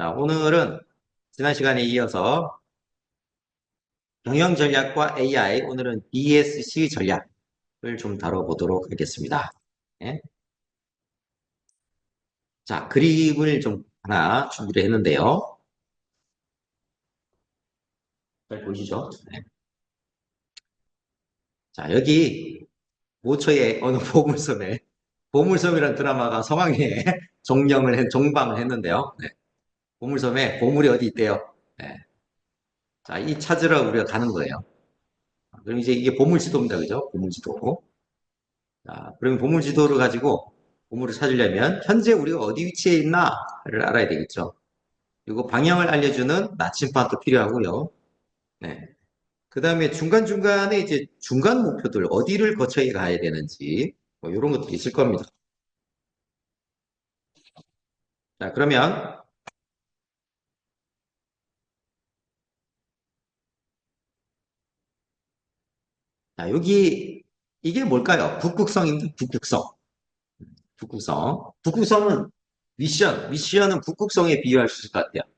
자, 오늘은 지난 시간에 이어서 경영 전략과 AI, 오늘은 DSC 전략을 좀 다뤄보도록 하겠습니다. 네. 자, 그림을 좀 하나 준비를 했는데요. 잘 보이시죠? 네. 자, 여기 모처의 어느 보물섬에, 보물섬이라는 드라마가 서강에 종방을 했는데요. 네. 보물섬에 보물이 어디 있대요. 네. 자, 이 찾으러 우리가 가는 거예요. 그럼 이제 이게 보물지도입니다. 그죠? 보물지도. 자, 그러면 보물지도를 가지고 보물을 찾으려면 현재 우리가 어디 위치에 있나를 알아야 되겠죠. 그리고 방향을 알려주는 나침반도 필요하고요. 네. 그 다음에 중간중간에 이제 중간 목표들 어디를 거쳐야 가야 되는지 뭐 이런 것들이 있을 겁니다. 자, 그러면 자, 여기 이게 뭘까요? 북극성입니다. 북극성. 북극성. 북극성은 미션은 북극성에 비유할 수 있을 것 같아요.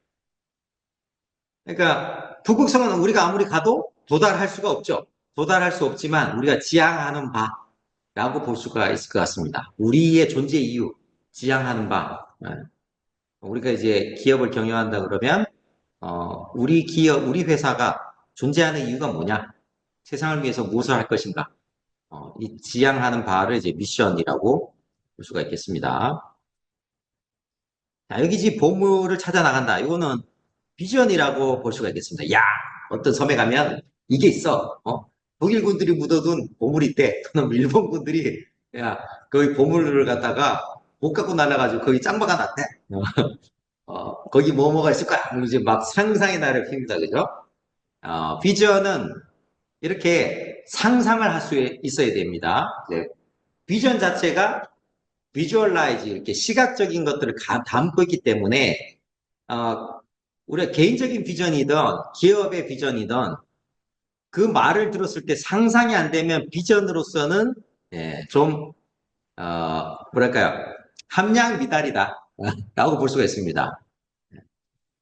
그러니까 북극성은 우리가 아무리 가도 도달할 수가 없죠. 도달할 수 없지만 우리가 지향하는 바라고 볼 수가 있을 것 같습니다. 우리의 존재 이유, 지향하는 바. 우리가 이제 기업을 경영한다 그러면 우리 기업, 우리 회사가 존재하는 이유가 뭐냐? 세상을 위해서 무엇을 할 것인가? 이 지향하는 바를 이제 미션이라고 볼 수가 있겠습니다. 자, 여기 지 보물을 찾아 나간다. 이거는 비전이라고 볼 수가 있겠습니다. 야, 어떤 섬에 가면 이게 있어. 독일 군들이 묻어둔 보물이 있대. 또는 일본 군들이 야, 거기 보물을 갖다가 못 갖고 날아가지고 거기 짱박아 놨대. 거기 뭐가 있을 거야. 이제 막 상상의 나를 핍니다. 그죠? 비전은 이렇게 상상을 할 수 있어야 됩니다. 이제 비전 자체가 비주얼라이즈 이렇게 시각적인 것들을 담고 있기 때문에 우리가 개인적인 비전이든 기업의 비전이든 그 말을 들었을 때 상상이 안 되면 비전으로서는 좀 뭐랄까요, 함량 미달이다 라고 볼 수가 있습니다.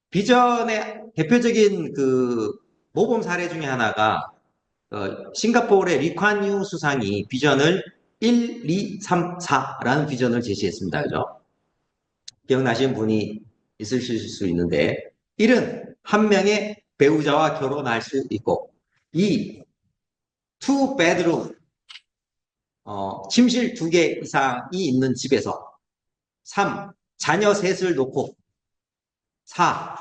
비전의 대표적인 그 모범 사례 중에 하나가 싱가포르의 리콴유 수상이 비전을 1, 2, 3, 4라는 비전을 제시했습니다. 그죠? 기억나시는 분이 있으실 수 있는데 1은 한 명의 배우자와 결혼할 수 있고 2. 투 베드룸 침실 2개 이상이 있는 집에서 3. 자녀 셋을 놓고 4.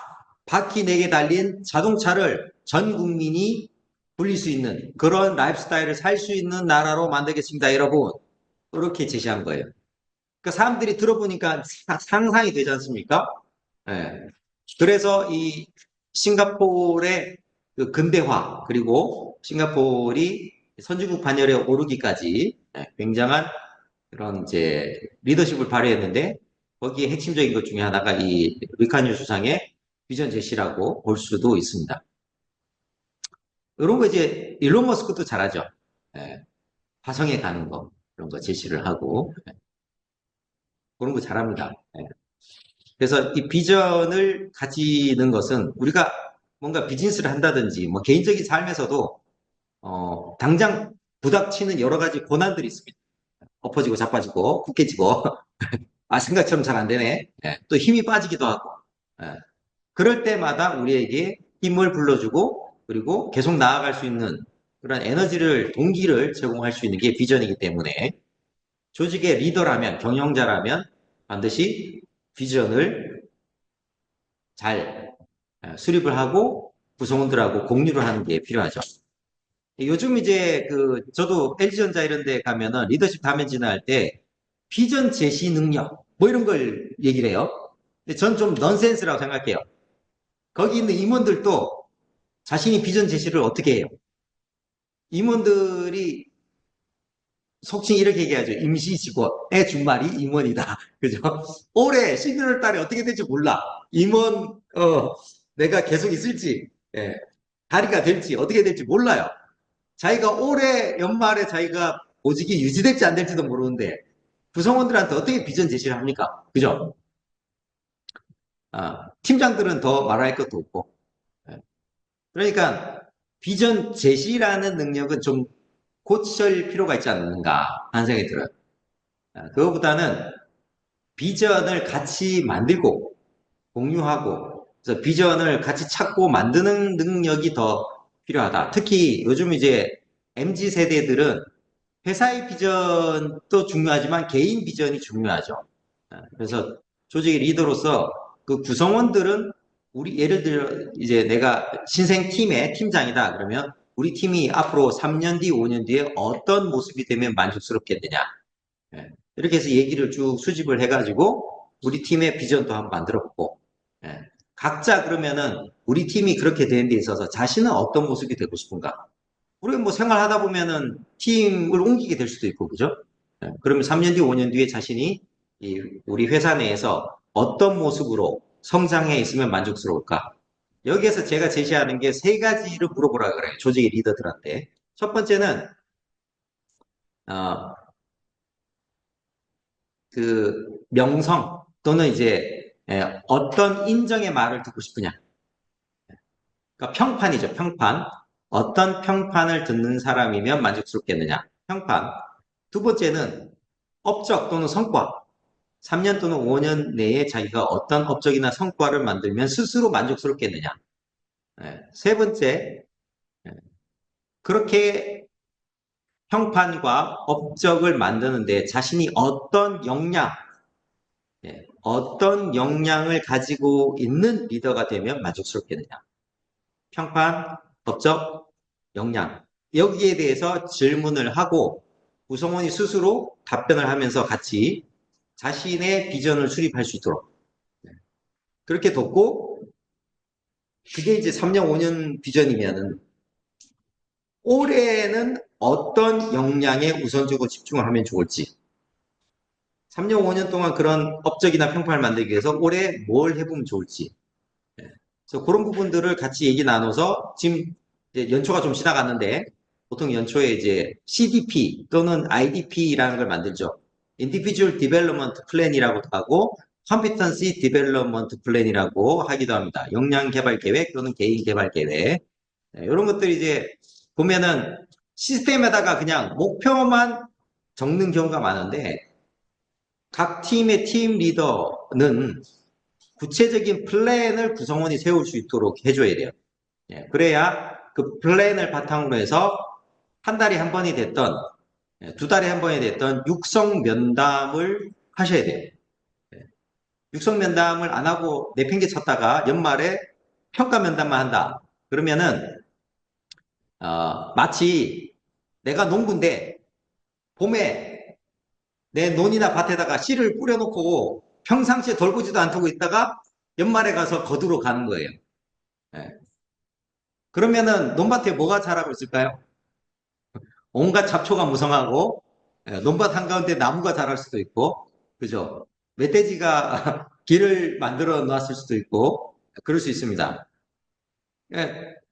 바퀴 4개 달린 자동차를 전 국민이 불릴 수 있는 그런 라이프스타일을 살 수 있는 나라로 만들겠습니다. 여러분 이렇게 제시한 거예요. 그러니까 사람들이 들어보니까 상상이 되지 않습니까? 네. 그래서 이 싱가포르의 그 근대화 그리고 싱가포르이 선진국 반열에 오르기까지 굉장한 그런 이제 리더십을 발휘했는데 거기에 핵심적인 것 중에 하나가 이 리카뉴 수상의 비전 제시라고 볼 수도 있습니다. 이런 거 이제 일론 머스크도 잘하죠. 예, 화성에 가는 거 이런 거 제시를 하고 그런 거 잘합니다. 예. 그래서 이 비전을 가지는 것은 우리가 뭔가 비즈니스를 한다든지 뭐 개인적인 삶에서도 당장 부닥치는 여러 가지 고난들이 있습니다. 엎어지고 자빠지고 굳게지고 생각처럼 잘 안 되네. 예, 또 힘이 빠지기도 하고 예, 그럴 때마다 우리에게 힘을 불러주고 그리고 계속 나아갈 수 있는 그런 에너지를 동기를 제공할 수 있는 게 비전이기 때문에 조직의 리더라면 경영자라면 반드시 비전을 잘 수립을 하고 구성원들하고 공유를 하는 게 필요하죠. 요즘 이제 저도 LG전자 이런 데 가면은 리더십 다면진을 할 때 비전 제시 능력 뭐 이런 걸 얘기를 해요. 근데 전 좀 넌센스라고 생각해요. 거기 있는 임원들도 자신이 비전 제시를 어떻게 해요? 임원들이 속칭 이렇게 얘기하죠. 임시 직원의 준말이 임원이다. 그죠? 올해 11월 달에 어떻게 될지 몰라. 임원, 내가 계속 있을지, 다리가 될지, 어떻게 될지 몰라요. 자기가 올해 연말에 자기가 보직이 유지될지 안 될지도 모르는데, 구성원들한테 어떻게 비전 제시를 합니까? 그죠? 팀장들은 더 말할 것도 없고. 예. 그러니까 비전 제시라는 능력은 좀 고칠 필요가 있지 않는가 하는 생각이 들어요. 그거보다는 비전을 같이 만들고 공유하고 그래서 비전을 같이 찾고 만드는 능력이 더 필요하다. 특히 요즘 이제 MZ 세대들은 회사의 비전도 중요하지만 개인 비전이 중요하죠. 그래서 조직의 리더로서 그 구성원들은 우리 예를 들어 이제 내가 신생 팀의 팀장이다 그러면 우리 팀이 앞으로 3년 뒤, 5년 뒤에 어떤 모습이 되면 만족스럽겠느냐. 예, 이렇게 해서 얘기를 쭉 수집을 해가지고 우리 팀의 비전도 한번 만들어보고 예, 각자 그러면은 우리 팀이 그렇게 되는 데 있어서 자신은 어떤 모습이 되고 싶은가? 우리가 뭐 생활하다 보면은 팀을 옮기게 될 수도 있고, 그죠? 그러면 3년 뒤, 5년 뒤에 자신이 우리 회사 내에서 어떤 모습으로 성장해 있으면 만족스러울까? 여기에서 제가 제시하는 게 세 가지를 물어보라 그래요. 조직의 리더들한테. 첫 번째는, 어, 그 명성 또는 이제 어떤 인정의 말을 듣고 싶으냐. 그러니까 평판이죠, 평판. 어떤 평판을 듣는 사람이면 만족스럽겠느냐. 평판. 두 번째는 업적 또는 성과. 3년 또는 5년 내에 자기가 어떤 업적이나 성과를 만들면 스스로 만족스럽겠느냐. 세 번째, 예, 그렇게 평판과 업적을 만드는데 자신이 어떤 역량, 어떤 역량을 가지고 있는 리더가 되면 만족스럽겠느냐. 평판, 업적, 역량. 여기에 대해서 질문을 하고 구성원이 스스로 답변을 하면서 같이 자신의 비전을 수립할 수 있도록 그렇게 돕고 그게 이제 3년, 5년 비전이면은 올해는 어떤 역량에 우선적으로 집중을 하면 좋을지 3년, 5년 동안 그런 업적이나 평판을 만들기 위해서 올해 뭘 해보면 좋을지 그래서 그런 부분들을 같이 얘기 나눠서 지금 이제 연초가 좀 지나갔는데 보통 연초에 이제 CDP 또는 IDP라는 걸 만들죠. Individual Development Plan이라고도 하고 Competency Development Plan이라고 하기도 합니다. 역량 개발 계획 또는 개인 개발 계획 이런 것들이 이제 보면은 시스템에다가 그냥 목표만 적는 경우가 많은데 각 팀의 팀 리더는 구체적인 플랜을 구성원이 세울 수 있도록 해줘야 돼요. 그래야 그 플랜을 바탕으로 해서 한 달에 한 번이 됐던 두 달에 한 번이 됐던 육성 면담을 하셔야 돼요. 육성 면담을 안 하고 내팽개 쳤다가 연말에 평가 면담만 한다. 그러면은 마치 내가 농부인데 봄에 내 논이나 밭에다가 씨를 뿌려놓고 평상시에 돌보지도 않고 있다가 연말에 가서 거두러 가는 거예요. 예. 그러면은 논밭에 뭐가 자라고 있을까요? 온갖 잡초가 무성하고 논밭 한가운데 나무가 자랄 수도 있고 그죠? 멧돼지가 길을 만들어 놨을 수도 있고 그럴 수 있습니다.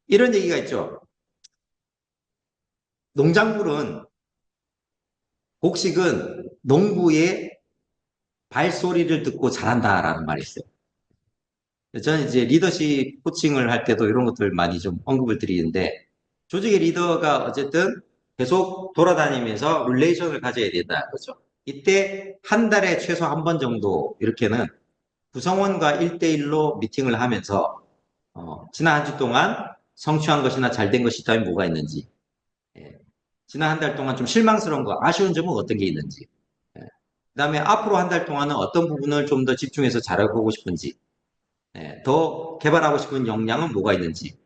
이런 얘기가 있죠. 농작물은 곡식은 농부의 발소리를 듣고 자란다라는 말이 있어요. 저는 이제 리더십 코칭을 할 때도 이런 것들 많이 좀 언급을 드리는데 조직의 리더가 어쨌든 계속 돌아다니면서 릴레이션을 가져야 된다는 거죠. 이때 한 달에 최소 한 번 정도 이렇게는 구성원과 1대1로 미팅을 하면서 지난 한 주 동안 성취한 것이나 잘된 것이 있다면 뭐가 있는지 예, 지난 한 달 동안 좀 실망스러운 거 아쉬운 점은 어떤 게 있는지 그다음에 앞으로 한 달 동안은 어떤 부분을 좀 더 집중해서 잘해보고 싶은지 더 개발하고 싶은 역량은 뭐가 있는지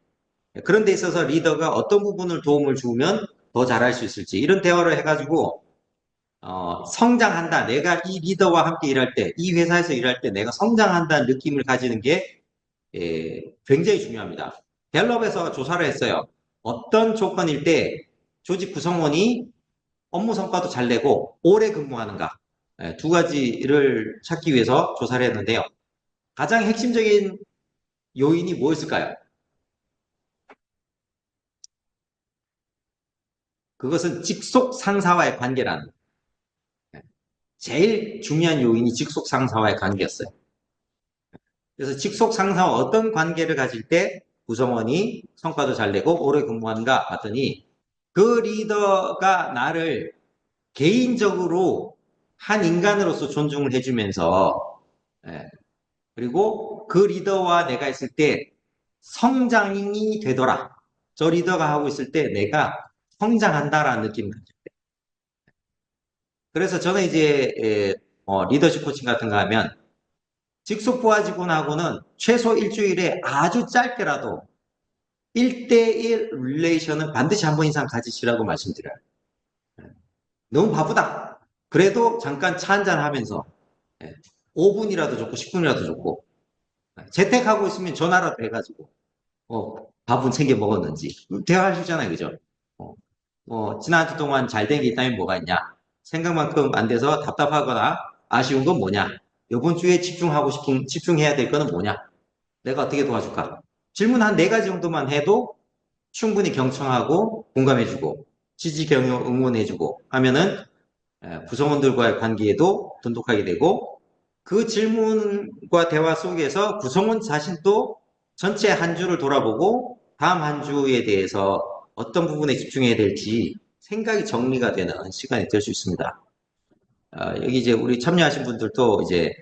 그런 데 있어서 리더가 어떤 부분을 도움을 주면 더 잘할 수 있을지 이런 대화를 해가지고 성장한다. 내가 이 리더와 함께 일할 때, 이 회사에서 일할 때 내가 성장한다는 느낌을 가지는 게 굉장히 중요합니다. 갤럽에서 조사를 했어요. 어떤 조건일 때 조직 구성원이 업무 성과도 잘 내고 오래 근무하는가 두 가지를 찾기 위해서 조사를 했는데요. 가장 핵심적인 요인이 뭐였을까요? 그것은 직속 상사와의 관계라는 제일 중요한 요인이 직속 상사와의 관계였어요. 그래서 직속 상사와 어떤 관계를 가질 때 구성원이 성과도 잘 내고 오래 근무한가 봤더니 그 리더가 나를 개인적으로 한 인간으로서 존중을 해주면서 예, 그리고 그 리더와 내가 있을 때 성장이 되더라. 저 리더가 하고 있을 때 내가 성장한다라는 느낌을 가질 때. 그래서 저는 이제 리더십 코칭 같은 거 하면 직속 부하 직원하고는 최소 일주일에 아주 짧게라도 1대1 릴레이션은 반드시 한 번 이상 가지시라고 말씀드려요. 너무 바쁘다. 그래도 잠깐 차 한잔 하면서 5분이라도 좋고 10분이라도 좋고 재택하고 있으면 전화라도 해가지고 밥은 챙겨 먹었는지 대화할 수 있잖아요. 그죠? 어, 지난 한 주 동안 잘 된 게 있다면 뭐가 있냐? 생각만큼 안 돼서 답답하거나 아쉬운 건 뭐냐? 이번 주에 집중해야 될 거는 뭐냐? 내가 어떻게 도와줄까? 질문 한 네 가지 정도만 해도 충분히 경청하고 공감해주고 지지 경영 응원해주고 하면은 구성원들과의 관계에도 돈독하게 되고 그 질문과 대화 속에서 구성원 자신도 전체 한 주를 돌아보고 다음 한 주에 대해서 어떤 부분에 집중해야 될지 생각이 정리가 되는 시간이 될 수 있습니다. 여기 이제 우리 참여하신 분들도 이제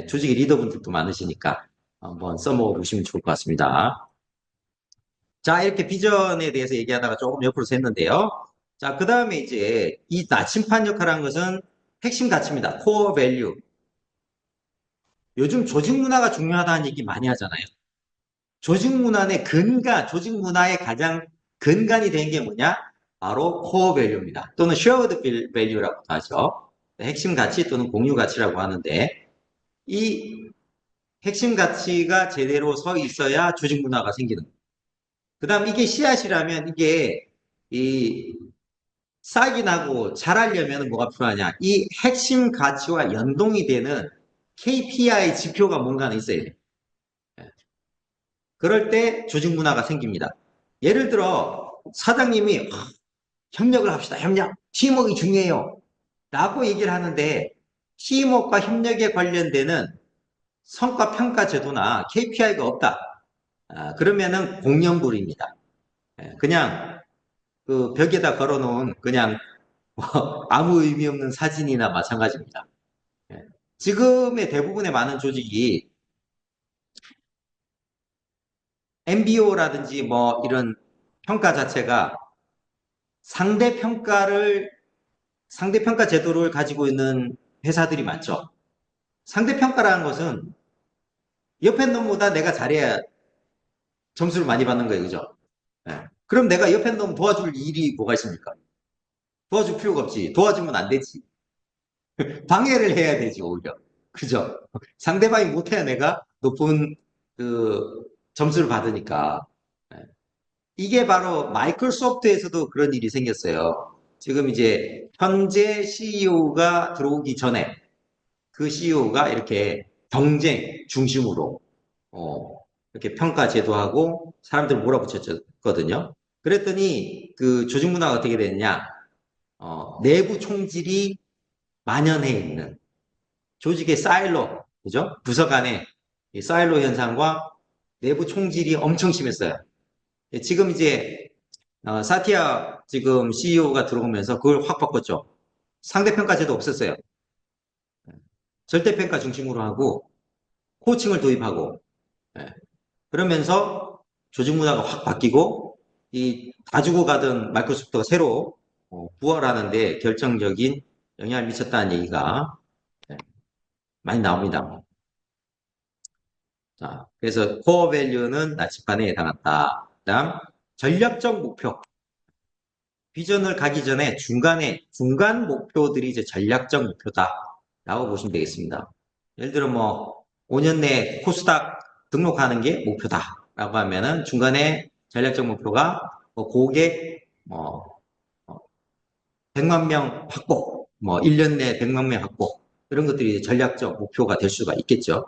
조직의 리더분들도 많으시니까 한번 써먹어 보시면 좋을 것 같습니다. 자, 이렇게 비전에 대해서 얘기하다가 조금 옆으로 샜는데요. 자, 그 다음에 이제 이 나침판 역할이라는 것은 핵심 가치입니다. 코어 밸류. 요즘 조직 문화가 중요하다는 얘기 많이 하잖아요. 조직 문화의 근간, 조직 문화의 가장 근간이 된 게 뭐냐? 바로 코어 밸류입니다. 또는 쉐어드 밸류라고 하죠. 핵심 가치 또는 공유 가치라고 하는데 이 핵심 가치가 제대로 서 있어야 조직 문화가 생기는 거예요. 그 다음 이게 씨앗이라면 이게 이 싹이 나고 자라려면 뭐가 필요하냐? 이 핵심 가치와 연동이 되는 KPI 지표가 뭔가는 있어야 돼요. 그럴 때 조직 문화가 생깁니다. 예를 들어 사장님이 협력을 합시다. 협력. 팀워크가 중요해요. 라고 얘기를 하는데 팀워크와 협력에 관련되는 성과 평가 제도나 KPI가 없다. 그러면은 공연불입니다. 그냥 그 벽에다 걸어놓은 그냥 아무 의미 없는 사진이나 마찬가지입니다. 지금의 대부분의 많은 조직이 MBO라든지 뭐 이런 평가 자체가 상대평가 제도를 가지고 있는 회사들이 많죠. 상대평가라는 것은 옆에 놈보다 내가 잘해야 점수를 많이 받는 거예요. 그죠? 그럼 내가 옆에 놈 도와줄 일이 뭐가 있습니까? 도와줄 필요가 없지. 도와주면 안 되지. 방해를 해야 되지, 오히려. 그죠? 상대방이 못해야 내가 높은 그 점수를 받으니까. 이게 바로 마이크로소프트에서도 그런 일이 생겼어요. 지금 이제 현재 CEO가 들어오기 전에 그 CEO가 이렇게 경쟁 중심으로 이렇게 평가 제도하고 사람들을 몰아붙였거든요. 그랬더니 그 조직 문화가 어떻게 됐냐? 내부 총질이 만연해 있는 조직의 사일로, 그죠? 부서 간의 이 사일로 현상과 내부 총질이 엄청 심했어요. 지금 이제 사티아 지금 CEO가 들어오면서 그걸 확 바꿨죠. 상대평가제도 없었어요. 절대평가 중심으로 하고 코칭을 도입하고 그러면서 조직 문화가 확 바뀌고 이 다 주고 가던 마이크로소프트가 새로 부활하는데 결정적인 영향을 미쳤다는 얘기가 많이 나옵니다. 자, 그래서 코어 밸류는 나침반에 해당한다. 그다음 전략적 목표. 비전을 가기 전에 중간 목표들이 이제 전략적 목표다라고 보시면 되겠습니다. 예를 들어 뭐 5년 내에 코스닥 등록하는 게 목표다라고 하면은 중간에 전략적 목표가 뭐 고객 100만 명 확보, 뭐 1년 내에 100만 명 확보 이런 것들이 전략적 목표가 될 수가 있겠죠.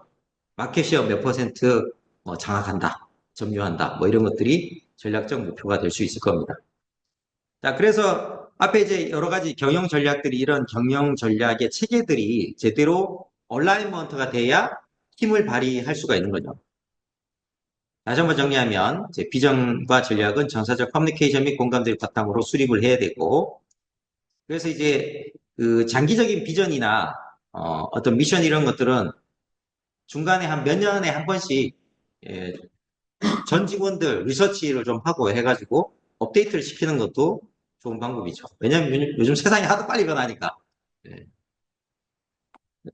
마켓시어 몇 퍼센트 장악한다, 점유한다, 뭐 이런 것들이 전략적 목표가 될 수 있을 겁니다. 자, 그래서 앞에 이제 여러 가지 경영 전략들이 이런 경영 전략의 체계들이 제대로 얼라이먼트가 돼야 힘을 발휘할 수가 있는 거죠. 다시 한번 정리하면 이제 비전과 전략은 정사적 커뮤니케이션 및 공감대를 바탕으로 수립을 해야 되고, 그래서 이제 그 장기적인 비전이나 어떤 미션 이런 것들은 중간에 한 몇 년에 한 번씩 예, 전 직원들 리서치를 좀 하고 해가지고 업데이트를 시키는 것도 좋은 방법이죠. 왜냐하면 요즘 세상이 하도 빨리 변하니까. 예.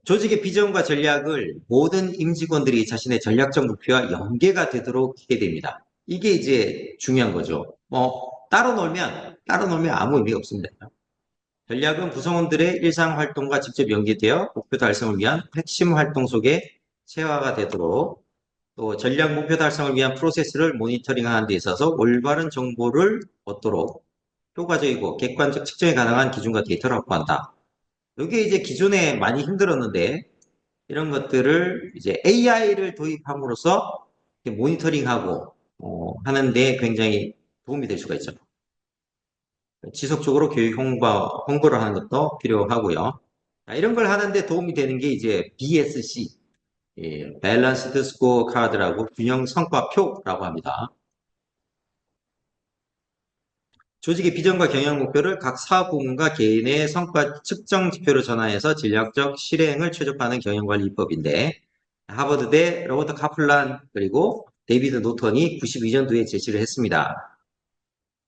조직의 비전과 전략을 모든 임직원들이 자신의 전략적 목표와 연계가 되도록 하게 됩니다. 이게 이제 중요한 거죠. 따로 놀면 아무 의미가 없습니다. 전략은 구성원들의 일상 활동과 직접 연계되어 목표 달성을 위한 핵심 활동 속에 체화가 되도록, 또 전략 목표 달성을 위한 프로세스를 모니터링하는 데 있어서 올바른 정보를 얻도록 효과적이고 객관적 측정이 가능한 기준과 데이터를 확보한다. 이게 이제 기존에 많이 힘들었는데, 이런 것들을 이제 AI를 도입함으로써 모니터링하고 하는데 굉장히 도움이 될 수가 있죠. 지속적으로 교육 홍보를 하는 것도 필요하고요. 이런 걸 하는데 도움이 되는 게 이제 BSC, 밸런스드 스코어 카드라고 균형 성과표라고 합니다. 조직의 비전과 경영 목표를 각 사업 부문과 개인의 성과 측정 지표로 전환해서 전략적 실행을 최적화하는 경영관리법인데, 하버드대 로버트 카플란 그리고 데이비드 노턴이 92년도에 제시를 했습니다.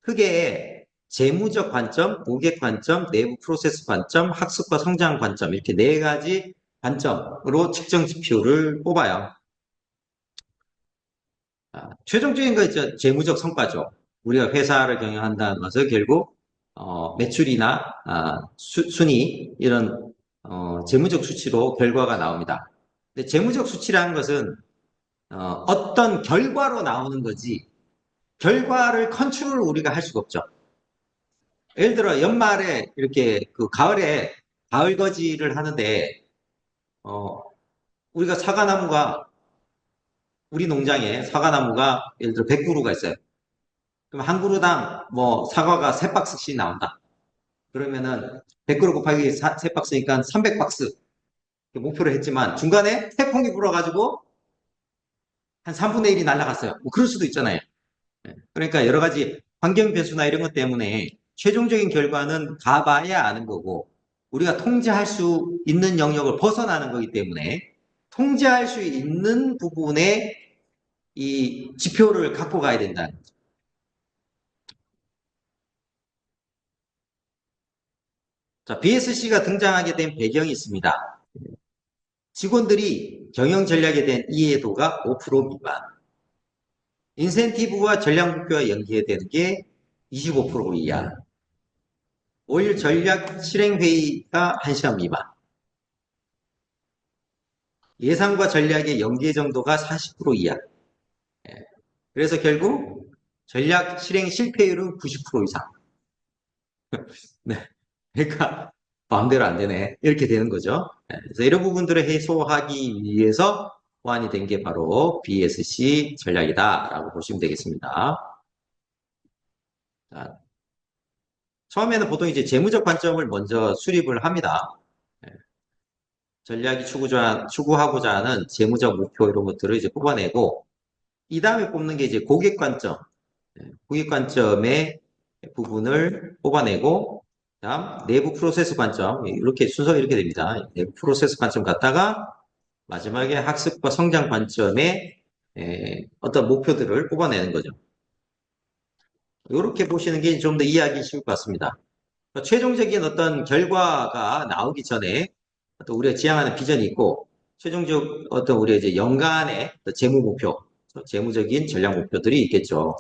크게 재무적 관점, 고객 관점, 내부 프로세스 관점, 학습과 성장 관점, 이렇게 네 가지 관점으로 측정 지표를 뽑아요. 최종적인 거 있죠. 재무적 성과죠. 우리가 회사를 경영한다는 것은 결국 매출이나 순위 이런 재무적 수치로 결과가 나옵니다. 근데 재무적 수치라는 것은 어떤 결과로 나오는 거지, 결과를 컨트롤을 우리가 할 수가 없죠. 예를 들어 연말에 이렇게 그 가을에 가을거지를 하는데 우리가 사과나무가, 우리 농장에 사과나무가 예를 들어 100그루가 있어요. 그럼 한 그루당 뭐 사과가 3박스씩 나온다. 그러면은 100그루 곱하기 3박스니까 300박스 목표를 했지만 중간에 태풍이 불어가지고 한 3분의 1이 날아갔어요. 뭐 그럴 수도 있잖아요. 그러니까 여러 가지 환경 변수나 이런 것 때문에 최종적인 결과는 가봐야 아는 거고, 우리가 통제할 수 있는 영역을 벗어나는 거기 때문에 통제할 수 있는 부분에 이 지표를 갖고 가야 된다는 거죠. 자, BSC가 등장하게 된 배경이 있습니다. 직원들이 경영 전략에 대한 이해도가 5% 미만, 인센티브와 전략 목표와 연계되는 게 25% 이하, 올 전략 실행 회의가 1시간 미만, 예상과 전략의 연계 정도가 40% 이하. 그래서 결국 전략 실행 실패율은 90% 이상. 네. 그러니까 마음대로 안 되네. 이렇게 되는 거죠. 그래서 이런 부분들을 해소하기 위해서 호환이 된 게 바로 BSC 전략이다라고 보시면 되겠습니다. 자, 처음에는 보통 이제 재무적 관점을 먼저 수립을 합니다. 전략이 추구하고자 하는 재무적 목표 이런 것들을 이제 뽑아내고, 이 다음에 뽑는 게 이제 고객 관점, 고객 관점의 부분을 뽑아내고, 다음 내부 프로세스 관점, 이렇게 순서가 이렇게 됩니다. 내부 프로세스 관점 갖다가 마지막에 학습과 성장 관점의 어떤 목표들을 뽑아내는 거죠. 이렇게 보시는 게 좀 더 이해하기 쉬울 것 같습니다. 최종적인 어떤 결과가 나오기 전에 어떤 우리가 지향하는 비전이 있고, 최종적 어떤 우리가 이제 연간의 재무 목표, 재무적인 전략 목표들이 있겠죠.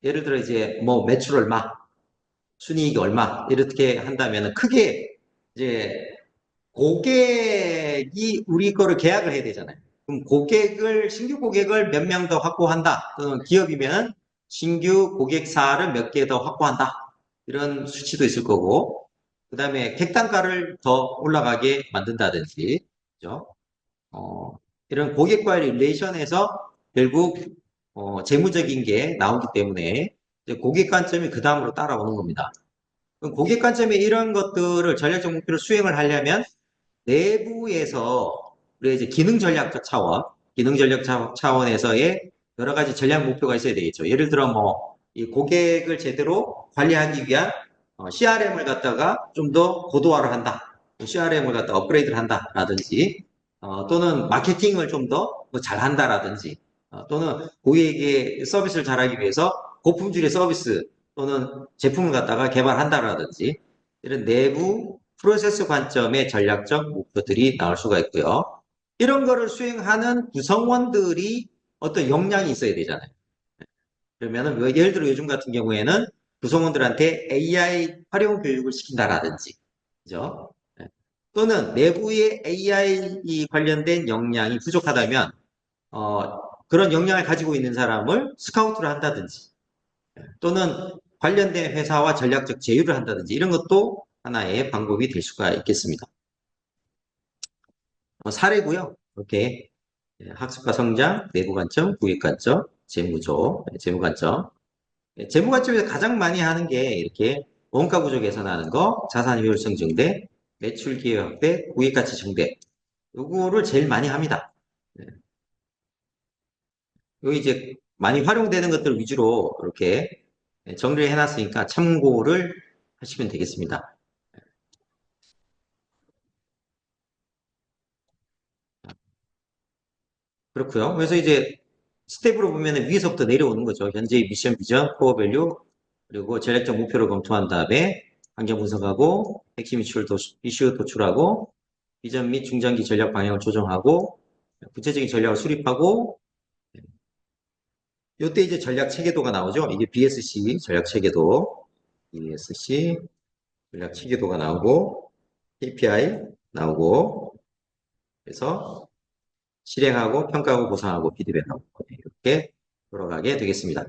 예를 들어 이제 뭐 매출 얼마, 순이익이 얼마 이렇게 한다면 크게 이제 고객이 우리 거를 계약을 해야 되잖아요. 그럼 신규 고객을 몇 명 더 확보한다. 또는 기업이면 신규 고객사를 몇 개 더 확보한다. 이런 수치도 있을 거고, 그 다음에 객단가를 더 올라가게 만든다든지, 그죠? 이런 고객과의 릴레이션에서 결국 재무적인 게 나오기 때문에 고객 관점이 그 다음으로 따라오는 겁니다. 그럼 고객 관점에 이런 것들을 전략적 목표를 수행을 하려면 내부에서 우리가 이제 기능 전략 차원에서의 여러 가지 전략 목표가 있어야 되겠죠. 예를 들어 뭐, 이 고객을 제대로 관리하기 위한 CRM을 갖다가 좀 더 고도화를 한다. CRM을 갖다 업그레이드를 한다라든지, 또는 마케팅을 좀 더 뭐 잘한다라든지, 또는 고객에게 서비스를 잘하기 위해서 고품질의 서비스 또는 제품을 갖다가 개발한다라든지, 이런 내부 프로세스 관점의 전략적 목표들이 나올 수가 있고요. 이런 거를 수행하는 구성원들이 어떤 역량이 있어야 되잖아요. 그러면은 뭐 예를 들어 요즘 같은 경우에는 구성원들한테 AI 활용 교육을 시킨다라든지, 그죠? 네. 또는 내부의 AI 관련된 역량이 부족하다면 그런 역량을 가지고 있는 사람을 스카우트를 한다든지, 또는 관련된 회사와 전략적 제휴를 한다든지 이런 것도 하나의 방법이 될 수가 있겠습니다. 사례고요. 이렇게 학습과 성장, 내부 관점, 고객 관점, 재무조, 재무 관점. 재무 관점에서 가장 많이 하는 게 이렇게 원가 구조 개선하는 거, 자산 효율성 증대, 매출 기회 확대, 고객 가치 증대. 요거를 제일 많이 합니다. 여기 이제 많이 활용되는 것들 위주로 이렇게 정리를 해놨으니까 참고를 하시면 되겠습니다. 그렇고요. 그래서 이제 스텝으로 보면 위에서부터 내려오는 거죠. 현재의 미션, 비전, 코어 밸류, 그리고 전략적 목표를 검토한 다음에 환경 분석하고 핵심 이슈 도출하고 비전 및 중장기 전략 방향을 조정하고 구체적인 전략을 수립하고 이때 이제 전략 체계도가 나오죠. 이게 BSC 전략 체계도, BSC 전략 체계도가 나오고 KPI 나오고 그래서 실행하고 평가하고 보상하고 피드백하고 이렇게 돌아가게 되겠습니다.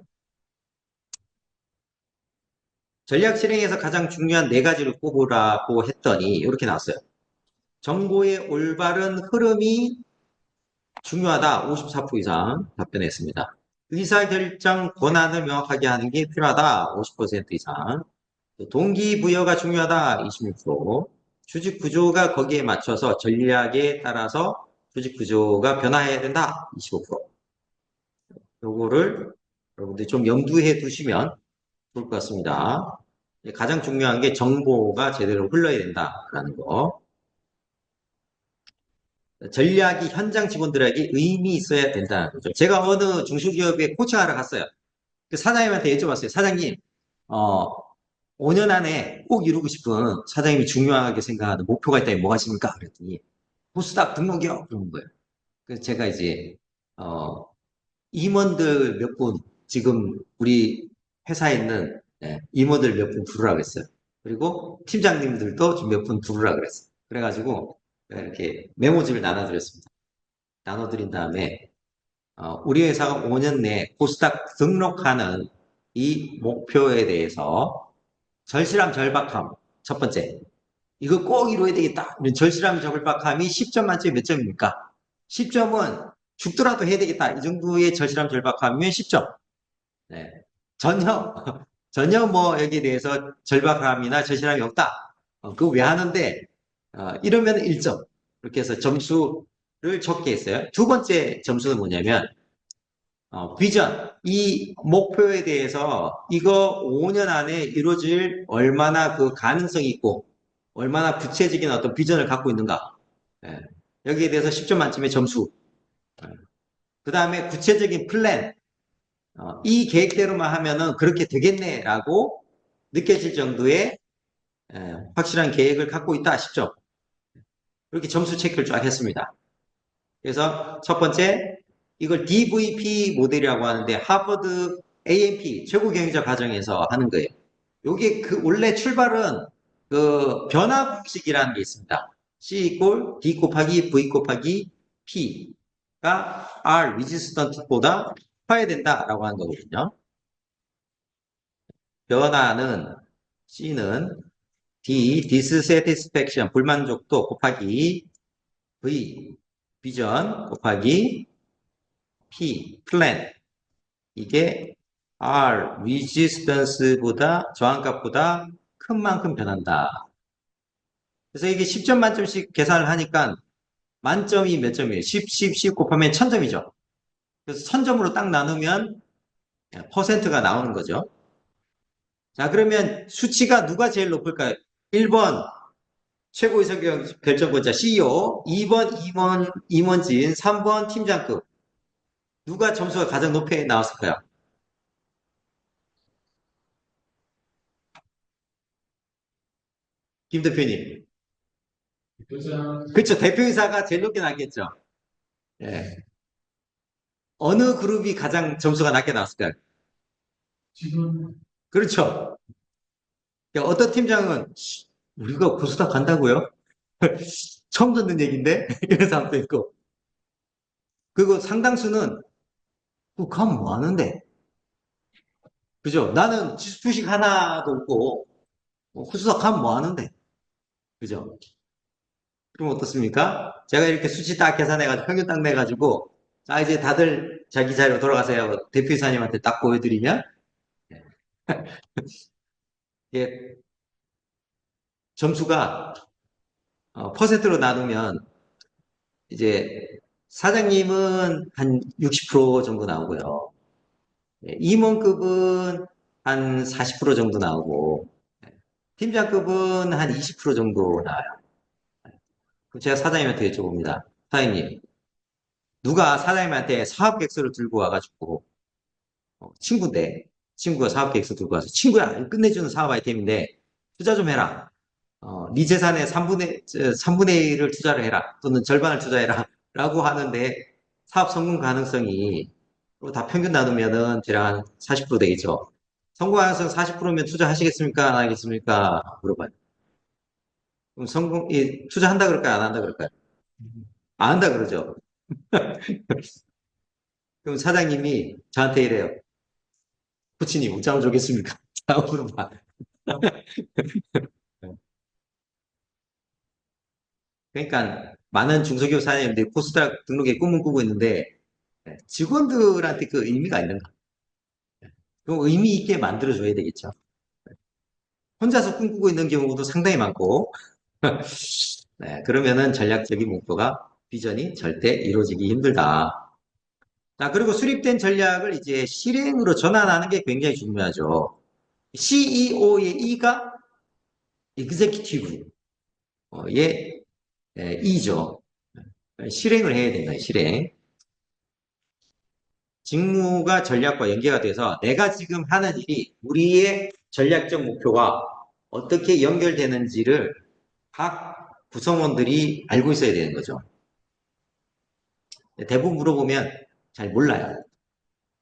전략 실행에서 가장 중요한 네 가지를 꼽으라고 했더니 이렇게 나왔어요. 정보의 올바른 흐름이 중요하다. 54% 이상 답변했습니다. 의사결정 권한을 명확하게 하는 게 필요하다. 50% 이상. 동기부여가 중요하다. 26%. 조직 구조가 거기에 맞춰서 전략에 따라서 조직 구조가 변화해야 된다. 25%. 요거를 여러분들이 좀 염두에 두시면 좋을 것 같습니다. 가장 중요한 게 정보가 제대로 흘러야 된다라는 거. 전략이 현장 직원들에게 의미 있어야 된다는 거죠. 제가 어느 중소기업에 코칭하러 갔어요. 그 사장님한테 여쭤봤어요. 사장님, 어, 5년 안에 꼭 이루고 싶은 사장님이 중요하게 생각하는 목표가 있다면 뭐가 있습니까? 그랬더니 포스닥 등록이요. 그런 거예요. 그래서 제가 이제 임원들 몇 분, 지금 우리 회사에 있는 임원들 몇 분 부르라고 했어요. 그리고 팀장님들도 좀 몇 분 부르라고 그랬어요. 그래가지고 이렇게 메모지를 나눠드렸습니다. 나눠드린 다음에 우리 회사가 5년 내에 코스닥 등록하는 이 목표에 대해서 절실함, 절박함, 첫 번째. 이거 꼭 이루어야 되겠다. 이런 절실함, 절박함이 10점 만점에 몇 점입니까? 10점은 죽더라도 해야 되겠다. 이 정도의 절실함, 절박함이면 10점. 네. 전혀, 전혀 뭐 여기에 대해서 절박함이나 절실함이 없다. 그거 왜 하는데, 이러면 1점. 이렇게 해서 점수를 적게 했어요. 두 번째 점수는 뭐냐면, 비전, 이 목표에 대해서 이거 5년 안에 이루어질 얼마나 그 가능성이 있고, 얼마나 구체적인 어떤 비전을 갖고 있는가. 예. 여기에 대해서 10점 만점의 점수. 그 다음에 구체적인 플랜. 이 계획대로만 하면은 그렇게 되겠네라고 느껴질 정도의 확실한 계획을 갖고 있다 싶죠. 이렇게 점수 체크를 쫙 했습니다. 그래서 첫 번째, 이걸 DVP 모델이라고 하는데 하버드 AMP 최고 경영자 과정에서 하는 거예요. 요게 그 원래 출발은 그 변화 법칙이라는 게 있습니다. C 이꼴 D 곱하기 V 곱하기 P가 R resistant보다 커야 된다라고 하는 거거든요. 변화는 C는 D dissatisfaction 불만족도 곱하기 V 비전 곱하기 P 플랜 이게 R resistance보다 저항값보다 큰 만큼 변한다. 그래서 이게 10점 만점씩 계산을 하니까 만점이 몇 점이에요? 10 곱하면 1000점이죠. 그래서 1000점으로 딱 나누면 퍼센트가 나오는 거죠. 자, 그러면 수치가 누가 제일 높을까요? 1번 최고 의사 결정권자 CEO, 2번 임원진, 3번 팀장급. 누가 점수가 가장 높게 나왔을까요? 김 대표님. 그렇죠. 대표이사가 제일 높게 나왔겠죠. 예. 어느 그룹이 가장 점수가 낮게 나왔을까요? 그렇죠. 그러니까 어떤 팀장은 우리가 고수다 간다고요? 처음 듣는 얘기인데? 이런 사람도 있고. 그리고 상당수는 그거 가면 뭐 하는데? 그죠? 나는 주식 하나도 없고 고수다 가면 뭐 하는데? 그죠? 그럼 어떻습니까? 제가 이렇게 수치 딱 계산해가지고 평균 딱 내가지고 자 이제 다들 자기 자리로 돌아가세요. 대표이사님한테 딱 보여드리면 예, 점수가 퍼센트로 나누면 이제 사장님은 한 60% 정도 나오고요. 예, 임원급은 한 40% 정도 나오고 팀장급은 한 20% 정도 나와요. 그럼 제가 사장님한테 여쭤봅니다. 사장님, 누가 사장님한테 사업 계획서를 들고 와가지고 친구인데 친구가 사업 계획서 들고 와서 친구야 이거 끝내주는 사업 아이템인데 투자 좀 해라. 네 재산의 3분의 1을 투자를 해라. 또는 절반을 투자해라. 라고 하는데 사업 성공 가능성이 다 평균 나누면은 대략 한 40% 되겠죠. 성공 가능성 40%면 투자하시겠습니까? 안 하겠습니까? 물어봐요. 그럼 투자한다 그럴까요? 안 한다 그럴까요? 안 한다 그러죠. 그럼 사장님이 저한테 이래요. 코치님, 웃자고 좋겠습니까? 라고 물어봐. 그러니까 많은 중소기업 사장님들이 코스닥 등록에 꿈을 꾸고 있는데 직원들한테 그 의미가 있는가? 그 의미 있게 만들어줘야 되겠죠. 혼자서 꿈꾸고 있는 경우도 상당히 많고, 네, 그러면은 전략적인 목표가 비전이 절대 이루어지기 힘들다. 자, 그리고 수립된 전략을 이제 실행으로 전환하는 게 굉장히 중요하죠. CEO의 E가 Executive의 E죠. 실행을 해야 된다, 실행. 직무가 전략과 연계가 돼서 내가 지금 하는 일이 우리의 전략적 목표와 어떻게 연결되는지를 각 구성원들이 알고 있어야 되는 거죠. 대부분 물어보면 잘 몰라요.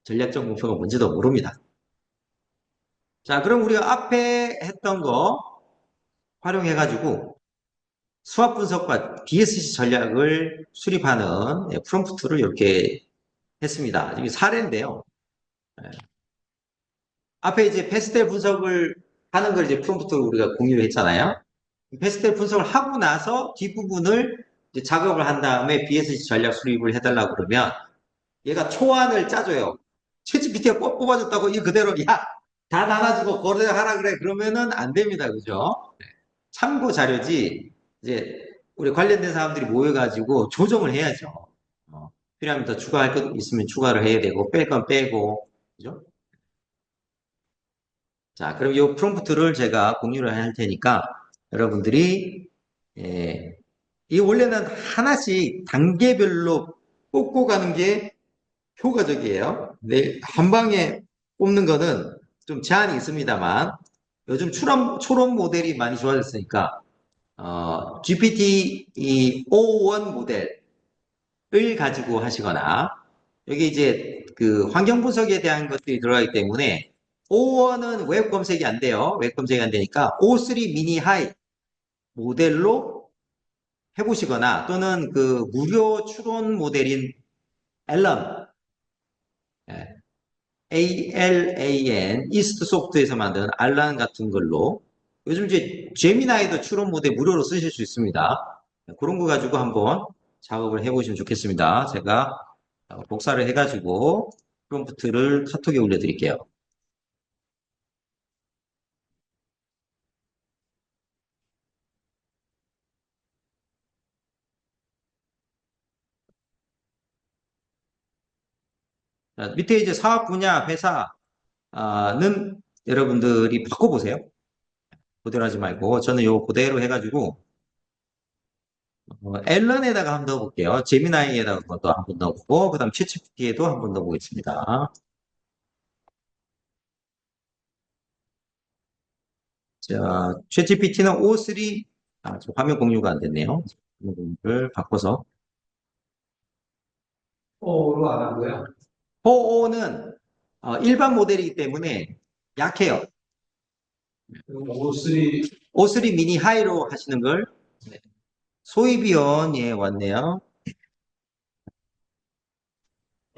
전략적 목표가 뭔지도 모릅니다. 자, 그럼 우리가 앞에 했던 거 활용해가지고 수학 분석과 DSC 전략을 수립하는 프롬프트를 이렇게 했습니다. 이게 사례인데요. 앞에 이제 패스텔 분석을 하는 걸 이제 프롬프트로 우리가 공유를 했잖아요. 패스텔 분석을 하고 나서 뒷부분을 이제 작업을 한 다음에 BSC 전략 수립을 해달라고 그러면 얘가 초안을 짜줘요. 챗GPT가 뽑아줬다고 이 그대로 야, 다 나눠주고 그대로 하라 그래. 그러면은 안 됩니다. 그죠? 참고 자료지 이제 우리 관련된 사람들이 모여가지고 조정을 해야죠. 필요하면 더 추가할 것 있으면 추가를 해야 되고 뺄 건 빼고 그죠? 자, 그럼 이 프롬프트를 제가 공유를 할 테니까 여러분들이 예, 이 원래는 하나씩 단계별로 뽑고 가는 게 효과적이에요. 네, 한 방에 뽑는 거는 좀 제한이 있습니다만 요즘 초론 모델이 많이 좋아졌으니까 GPT 이 O1 모델을 가지고 하시거나 여기 이제 그 환경 분석에 대한 것들이 들어가기 때문에 O1은 웹 검색이 안 돼요. 웹 검색이 안 되니까 O3 미니 하이 모델로 해보시거나 또는 그 무료 추론 모델인 앨런 ALAN 이스트 소프트에서 만든 알란 같은 걸로 요즘 이제 제미나이도 추론 모델 무료로 쓰실 수 있습니다. 그런 거 가지고 한번 작업을 해보시면 좋겠습니다. 제가 복사를 해가지고 프롬프트를 카톡에 올려드릴게요. 자, 밑에 이제 사업 분야, 회사는 여러분들이 바꿔보세요. 그대로 하지 말고. 저는 요 그대로 해가지고, 앨런에다가 한번 넣어볼게요. 제미나이에다가 또 한번 넣어보고, 그 다음 챗GPT에도 한번 넣어보겠습니다. 자, 챗GPT는 O3, 저 화면 공유가 안 됐네요. 화면 공유를 바꿔서. O로 안 하고요. 호오는 일반 모델이기 때문에 약해요. 그럼 O3 O3 미니 하이로 하시는 걸 소희비원 예 왔네요.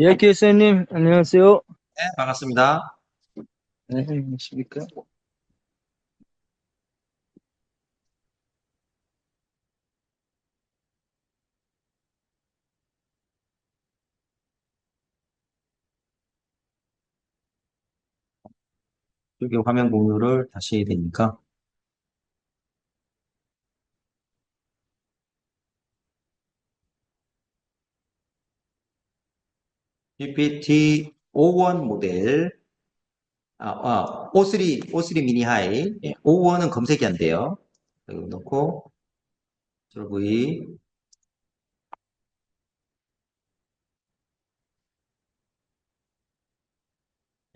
예, 교수님, 안녕하세요. 네, 반갑습니다. 네, 안녕하십니까? 여기 화면 공유를 다시 해야 되니까. GPT 51 모델, O3 미니 하이, 예, 51은 검색이 안 돼요. 여기 넣고, 저기,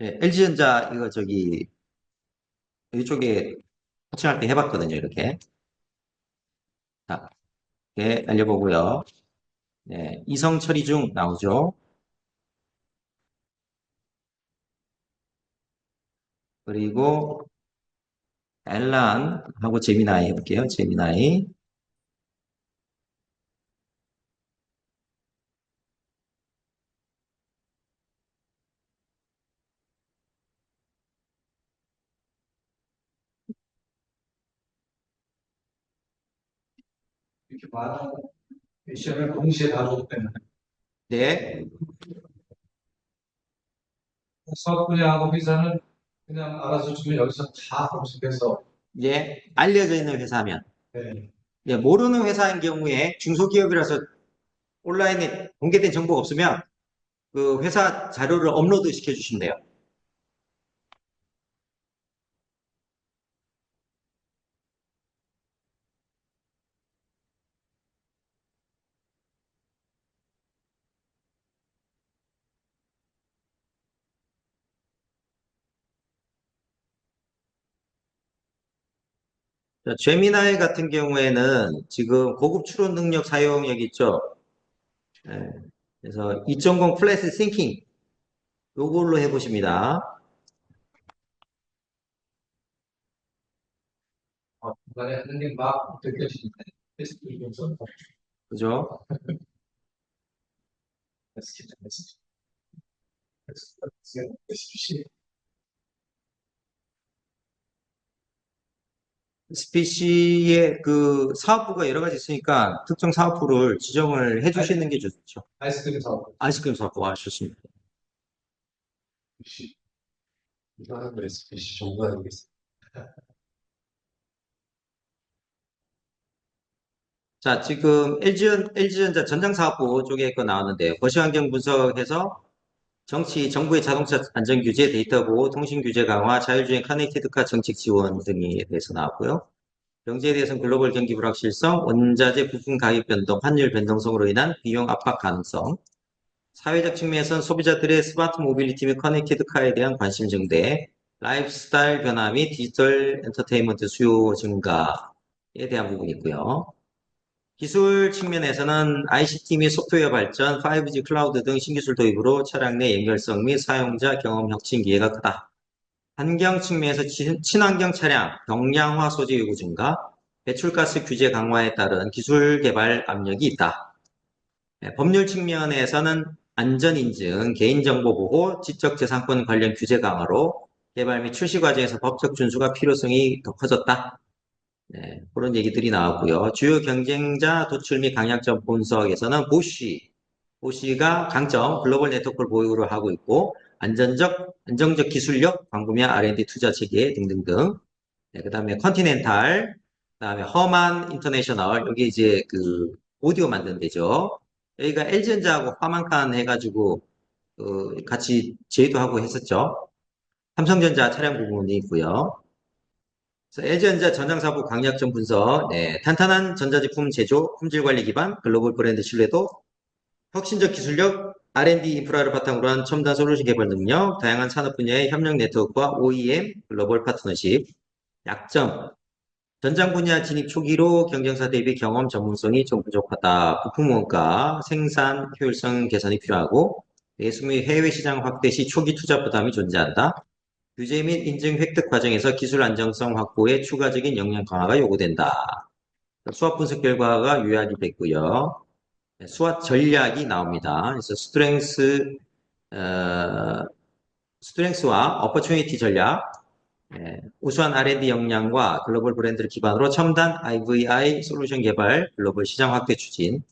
예, LG전자, 이거 저기, 이쪽에 코칭할 때 해봤거든요, 이렇게. 자, 이렇게 알려보고요. 네, 이성 처리 중 나오죠. 그리고 엘란하고 제미나이 해볼게요. 제미나이. 이렇게 많은 시험을 동시에 다 보기 때문에 네, 사업 분야하고 회사는 그냥 알아서 주면 여기서 다 검색해서 예, 알려져 있는 회사면. 네. 예, 모르는 회사인 경우에 중소기업이라서 온라인에 공개된 정보가 없으면 그 회사 자료를 업로드 시켜주시면 돼요. 자, 제미나이 같은 경우에는 지금 고급 추론 능력 사용력 있죠. 예, 그래서 2.0 플랫 싱킹 요걸로 해보십니다. 중간에 하는 게 막 느껴지는데 테스트 중에서 그죠? SPC의 그 사업부가 여러 가지 있으니까 특정 사업부를 지정을 해주시는 게 좋죠. 아이스크림 사업. 아이스크림 사업부 하셨습니다. 이거는 SPC 정보 아니겠어요? 자, 지금 LG전자 전장사업부 쪽에 거 나왔는데요. 거시환경 분석해서 정부의 자동차 안전규제, 데이터 보호, 통신규제 강화, 자율주행 커넥티드카 정책 지원 등에 대해서 나왔고요. 경제에 대해서는 글로벌 경기 불확실성, 원자재 부품 가격 변동, 환율 변동성으로 인한 비용 압박 가능성, 사회적 측면에서는 소비자들의 스마트 모빌리티 및 커넥티드 카에 대한 관심 증대, 라이프스타일 변화 및 디지털 엔터테인먼트 수요 증가에 대한 부분이 있고요. 기술 측면에서는 ICT 및 소프트웨어 발전, 5G 클라우드 등 신기술 도입으로 차량 내 연결성 및 사용자 경험 혁신 기회가 크다. 환경 측면에서 친환경 차량, 경량화 소재 요구 증가, 배출가스 규제 강화에 따른 기술 개발 압력이 있다. 네, 법률 측면에서는 안전인증, 개인정보 보호, 지적재산권 관련 규제 강화로 개발 및 출시 과정에서 법적 준수가 필요성이 더 커졌다. 네, 그런 얘기들이 나왔고요. 주요 경쟁자 도출 및 강약점 분석에서는 보쉬가 강점, 글로벌 네트워크를 보유로 하고 있고, 안정적 기술력, 광고 및 R&D 투자 체계 등등등. 네, 그 다음에 컨티넨탈, 그 다음에 허만 인터내셔널, 여기 이제 그 오디오 만드는 데죠. 여기가 LG전자하고 화만칸 해가지고 같이 제휴도 하고 했었죠. 삼성전자 차량 부분이 있고요. 그래서 LG전자 전장사부 강약점 분석, 네, 탄탄한 전자제품 제조, 품질 관리 기반, 글로벌 브랜드 신뢰도, 혁신적 기술력, R&D 인프라를 바탕으로 한 첨단 솔루션 개발 능력, 다양한 산업 분야의 협력 네트워크와 OEM, 글로벌 파트너십, 약점, 전장 분야 진입 초기로 경쟁사 대비 경험 전문성이 좀 부족하다. 부품 원가, 생산 효율성 개선이 필요하고, 내수 및 해외 시장 확대 시 초기 투자 부담이 존재한다. 규제 및 인증 획득 과정에서 기술 안정성 확보에 추가적인 역량 강화가 요구된다. 수학 분석 결과가 요약이 됐고요. 네, 수학 전략이 나옵니다. 그래서 스트렝스와 어퍼추니티 전략, 우수한 R&D 역량과 글로벌 브랜드를 기반으로 첨단 IVI 솔루션 개발, 글로벌 시장 확대 추진,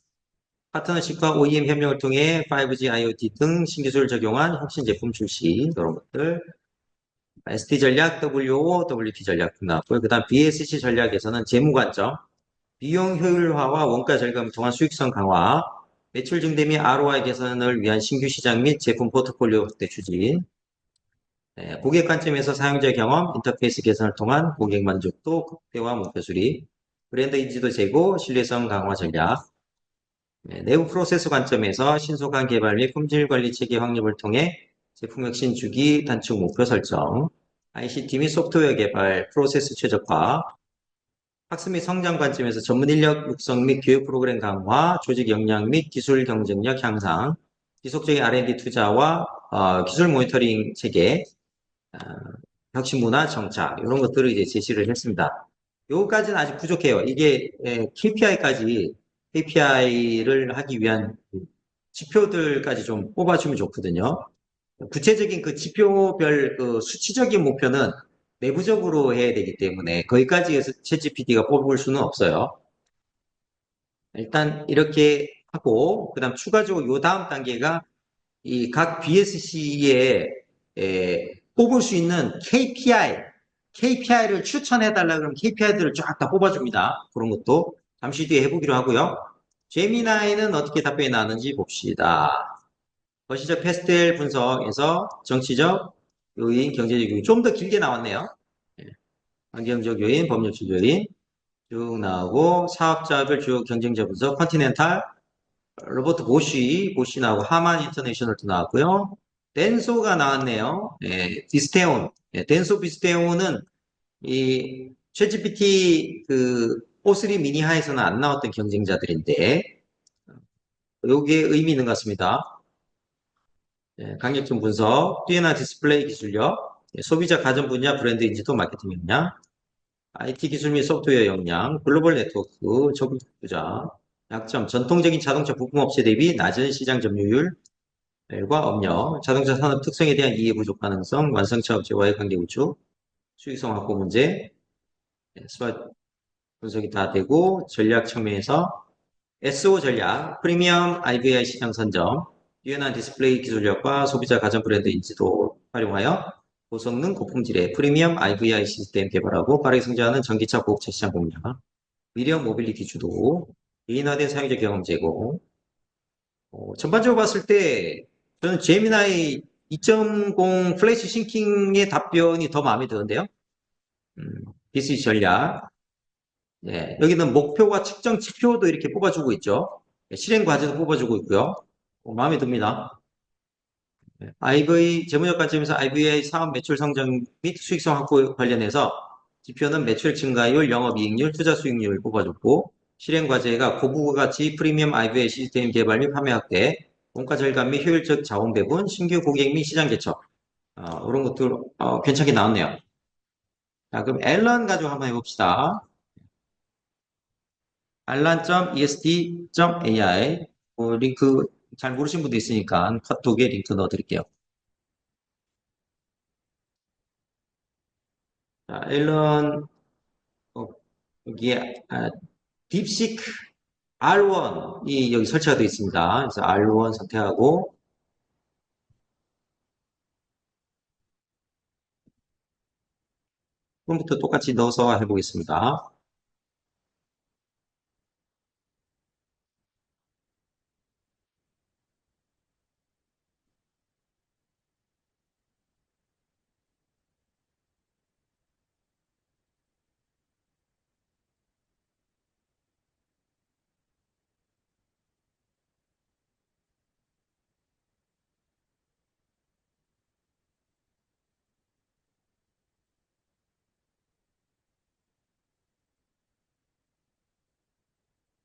파트너십과 OEM 협력을 통해 5G, IoT 등 신기술을 적용한 혁신 제품 출시, 이런 것들, ST 전략, WO, WT 전략 등 나왔고요. 그 다음 BSC 전략에서는 재무 관점, 비용 효율화와 원가 절감을 통한 수익성 강화, 매출 증대 및 ROI 개선을 위한 신규 시장 및 제품 포트폴리오 확대 추진, 고객 관점에서 사용자 경험, 인터페이스 개선을 통한 고객 만족도 극대화 목표 수립, 브랜드 인지도 제고, 신뢰성 강화 전략, 내부 프로세스 관점에서 신속한 개발 및 품질 관리 체계 확립을 통해 제품 혁신 주기 단축 목표 설정, ICT 및 소프트웨어 개발, 프로세스 최적화, 학습 및 성장 관점에서 전문 인력 육성 및 교육 프로그램 강화, 조직 역량 및 기술 경쟁력 향상, 지속적인 R&D 투자와 기술 모니터링 체계, 어, 혁신 문화 정착 이런 것들을 이제 제시를 했습니다. 요거까지는 아직 부족해요. 이게 KPI를 하기 위한 지표들까지 좀 뽑아주면 좋거든요. 구체적인 그 지표별 그 수치적인 목표는 내부적으로 해야 되기 때문에 거기까지 해서 챗GPT가 뽑을 수는 없어요. 일단 이렇게 하고 그다음 추가적으로 요 다음 단계가 이 각 BSC에 뽑을 수 있는 KPI를 추천해달라 그러면 KPI들을 쫙 다 뽑아줍니다. 그런 것도 잠시 뒤에 해보기로 하고요. 제미나이는 어떻게 답변이 나왔는지 봅시다. 거시적 패스텔 분석에서 정치적 요인, 경제적 요인 좀 더 길게 나왔네요. 예, 환경적 요인, 법률적 요인 쭉 나오고 사업자별 주요 경쟁자 분석, 컨티넨탈, 로버트 보시 나오고 하만 인터내셔널도 나왔고요. 덴소가 나왔네요. 비스테온. 덴소 비스테온은 이 챗GPT 그 O3 미니 하에서는 안 나왔던 경쟁자들인데 요게 의미 있는 것 같습니다. 강력점 분석, 뛰어난 디스플레이 기술력, 소비자 가전 분야 브랜드 인지도 마케팅 역량, IT 기술 및 소프트웨어 역량, 글로벌 네트워크, 적극 투자, 약점, 전통적인 자동차 부품업체 대비 낮은 시장 점유율, 과 업력, 자동차 산업 특성에 대한 이해 부족 가능성, 완성차 업체와의 관계 구축, 수익성 확보 문제, 스팟 분석이 다 되고 전략 측면에서 SO 전략, 프리미엄 IVI 시장 선점, 뛰어난 디스플레이 기술력과 소비자 가전 브랜드 인지도 활용하여 고성능 고품질의 프리미엄 IVI 시스템 개발하고 빠르게 성장하는 전기차 고급차 시장 공략, 미디어 모빌리티 주도, 개인화된 사용자 경험 제공. 전반적으로 봤을 때 저는 제미나이 2.0 플래시 싱킹의 답변이 더 마음에 드는데요. BC 전략. 여기는 목표와 측정 지표도 이렇게 뽑아주고 있죠. 실행 과제도 뽑아주고 있고요. 마음에 듭니다. 재무적 관점에서 IVA 사업 매출 성장 및 수익성 확보 관련해서 지표는 매출 증가율, 영업이익률, 투자 수익률을 뽑아줬고 실행 과제가 고부가치 프리미엄 IVA 시스템 개발 및 판매 확대, 원가 절감 및 효율적 자원 배분, 신규 고객 및 시장 개척 이런 것들 괜찮게 나왔네요. 자, 그럼 앨런 가지고 한번 해봅시다. allan.est.ai 링크 잘 모르신 분도 있으니까 카톡에 링크 넣어드릴게요. 자, 앨런 여기에 딥시크 R1이 여기 설치가 되어 있습니다. 그래서 R1 선택하고 처음부터 똑같이 넣어서 해보겠습니다.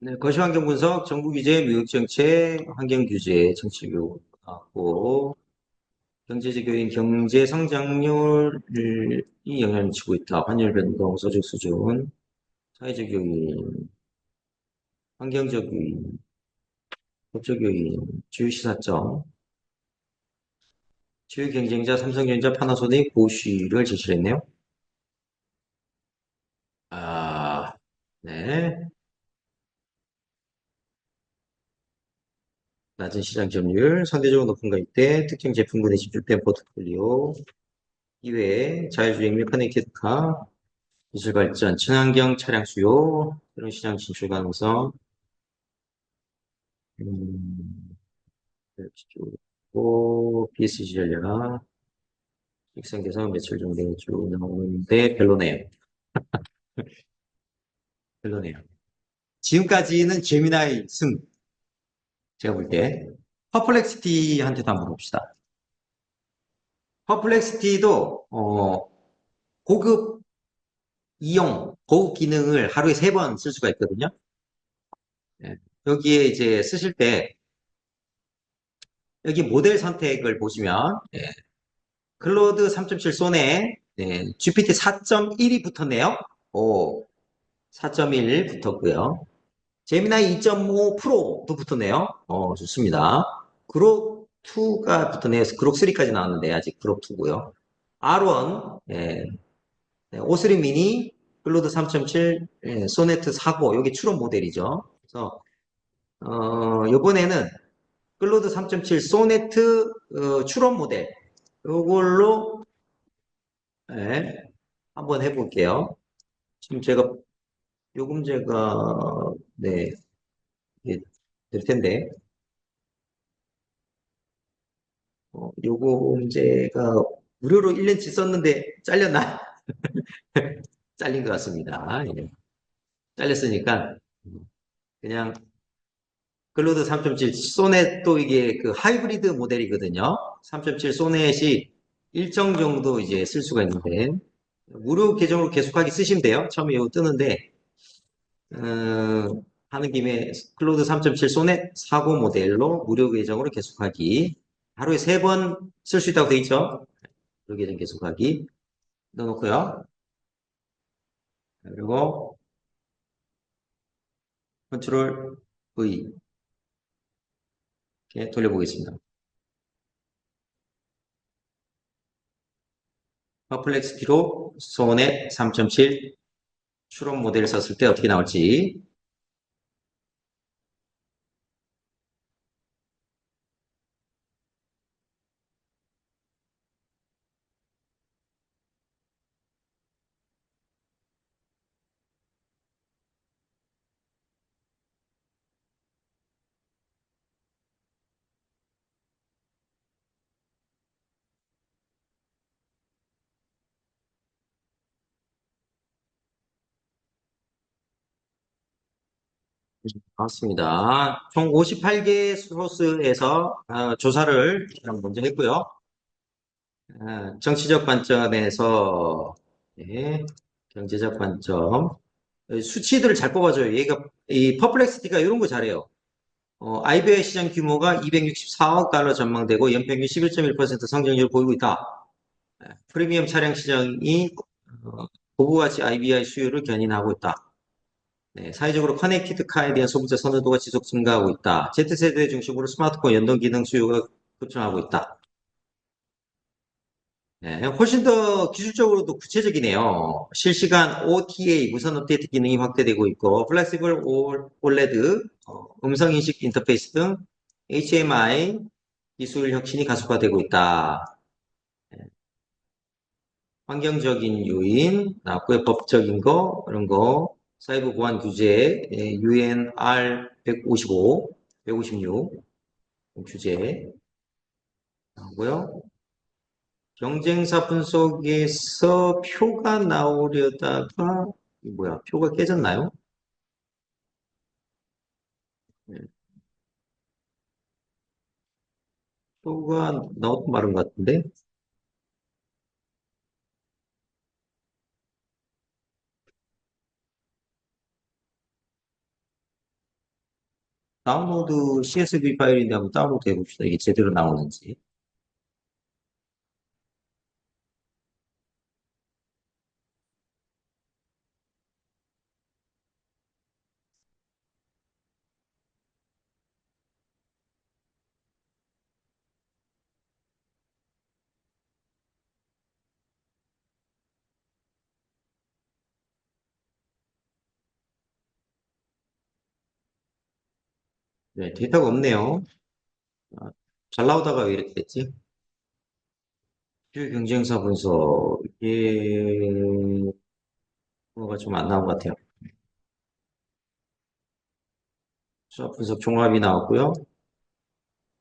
네, 거시환경 분석, 정부 규제, 교육 정책, 환경 규제, 정치 교육 나왔고, 경제적 요인, 경제 성장률이 영향을 미치고 있다. 환율 변동, 소득 수준, 사회적 요인, 환경적 요인, 법적 요인, 주요 시사점, 주요 경쟁자 삼성전자, 파나소닉, 보쉬를 제시를 했네요. 아, 네. 낮은 시장 점유율, 상대적으로 높은 가격대, 특정 제품군에 집중된 포트폴리오, 이외에 자율주행 및 커넥티드카, 기술 발전, 친환경 차량 수요, 새로운 시장 진출 가능성, 음, 고 BSG 전략, 익산 개선 매출 정도 쭉 나오는데 별로네요. 별로네요. 지금까지는 제미나이 승, 제가 볼 때. 퍼플렉시티한테도 한번 봅시다. 퍼플렉시티도, 고급 이용, 고급 기능을 하루에 3번 쓸 수가 있거든요. 예. 여기에 이제 쓰실 때, 여기 모델 선택을 보시면, 예. 클로드 3.7 손에, 예. GPT 4.1이 붙었네요. 오, 4.1 붙었고요. 제미나이 2.5 프로도 붙었네요. 좋습니다. 그록 2가 붙었네요. 그록 3까지 나왔는데 아직 그록 2고요. R1, 예, O3 미니, 클로드 3.7, 예, 소네트 4고, 여기 추론 모델이죠. 그래서 이번에는 클로드 3.7 소네트 추론 모델 이걸로 예, 한번 해볼게요. 지금 제가 요금 제가 네, 예, 될 텐데 요거 문제가 무료로 1년치 썼는데 잘렸나? 잘린 것 같습니다. 예. 잘렸으니까 그냥 클로드 3.7 소넷 또 이게 그 하이브리드 모델이거든요. 3.7 소넷이 일정 정도 이제 쓸 수가 있는데 무료 계정으로 계속하기 쓰시면 돼요. 처음에 이거 뜨는데 하는 김에 클로드 3.7 소넷 사고 모델로 무료 계정으로 계속하기 하루에 3번 쓸 수 있다고 돼 있죠. 무료 계정 계속하기 넣어놓고요. 그리고 컨트롤 V 이렇게 돌려보겠습니다. 퍼플렉스티로 소넷 3.7 추론 모델을 썼을 때 어떻게 나올지 나왔습니다. 총 58개 소스에서 조사를 먼저 했고요. 정치적 관점에서 네, 경제적 관점 수치들을 잘 뽑아줘요. 얘가 이 퍼플렉시티가 이런 거 잘해요. IBI 시장 규모가 264억 달러 전망되고 연평균 11.1% 성장률을 보이고 있다. 프리미엄 차량 시장이 고부가치 IBI 수요를 견인하고 있다. 네, 사회적으로 커넥티드 카에 대한 소비자 선호도가 지속 증가하고 있다. Z세대 중심으로 스마트폰 연동 기능 수요가 급증하고 있다. 네, 훨씬 더 기술적으로도 구체적이네요. 실시간 OTA 무선 업데이트 기능이 확대되고 있고, 플렉시블 OLED, 음성인식 인터페이스 등 HMI 기술 혁신이 가속화되고 있다. 환경적인 요인, 나고의 법적인 거, 그런 거, 사이버 보안 규제, UNR 155, 156 규제 나오고요. 경쟁사 분석에서 표가 나오려다가, 뭐야, 표가 깨졌나요? 네, 표가 나왔던 말은 것 같은데, 다운로드 CSV 파일인데 한번 다운로드 해봅시다. 이게 제대로 나오는지. 네, 데이터가 없네요. 아, 잘 나오다가 왜 이렇게 됐지? 경쟁사 분석, 이게, 뭐가 좀 안 나온 것 같아요. 수학 분석 종합이 나왔고요.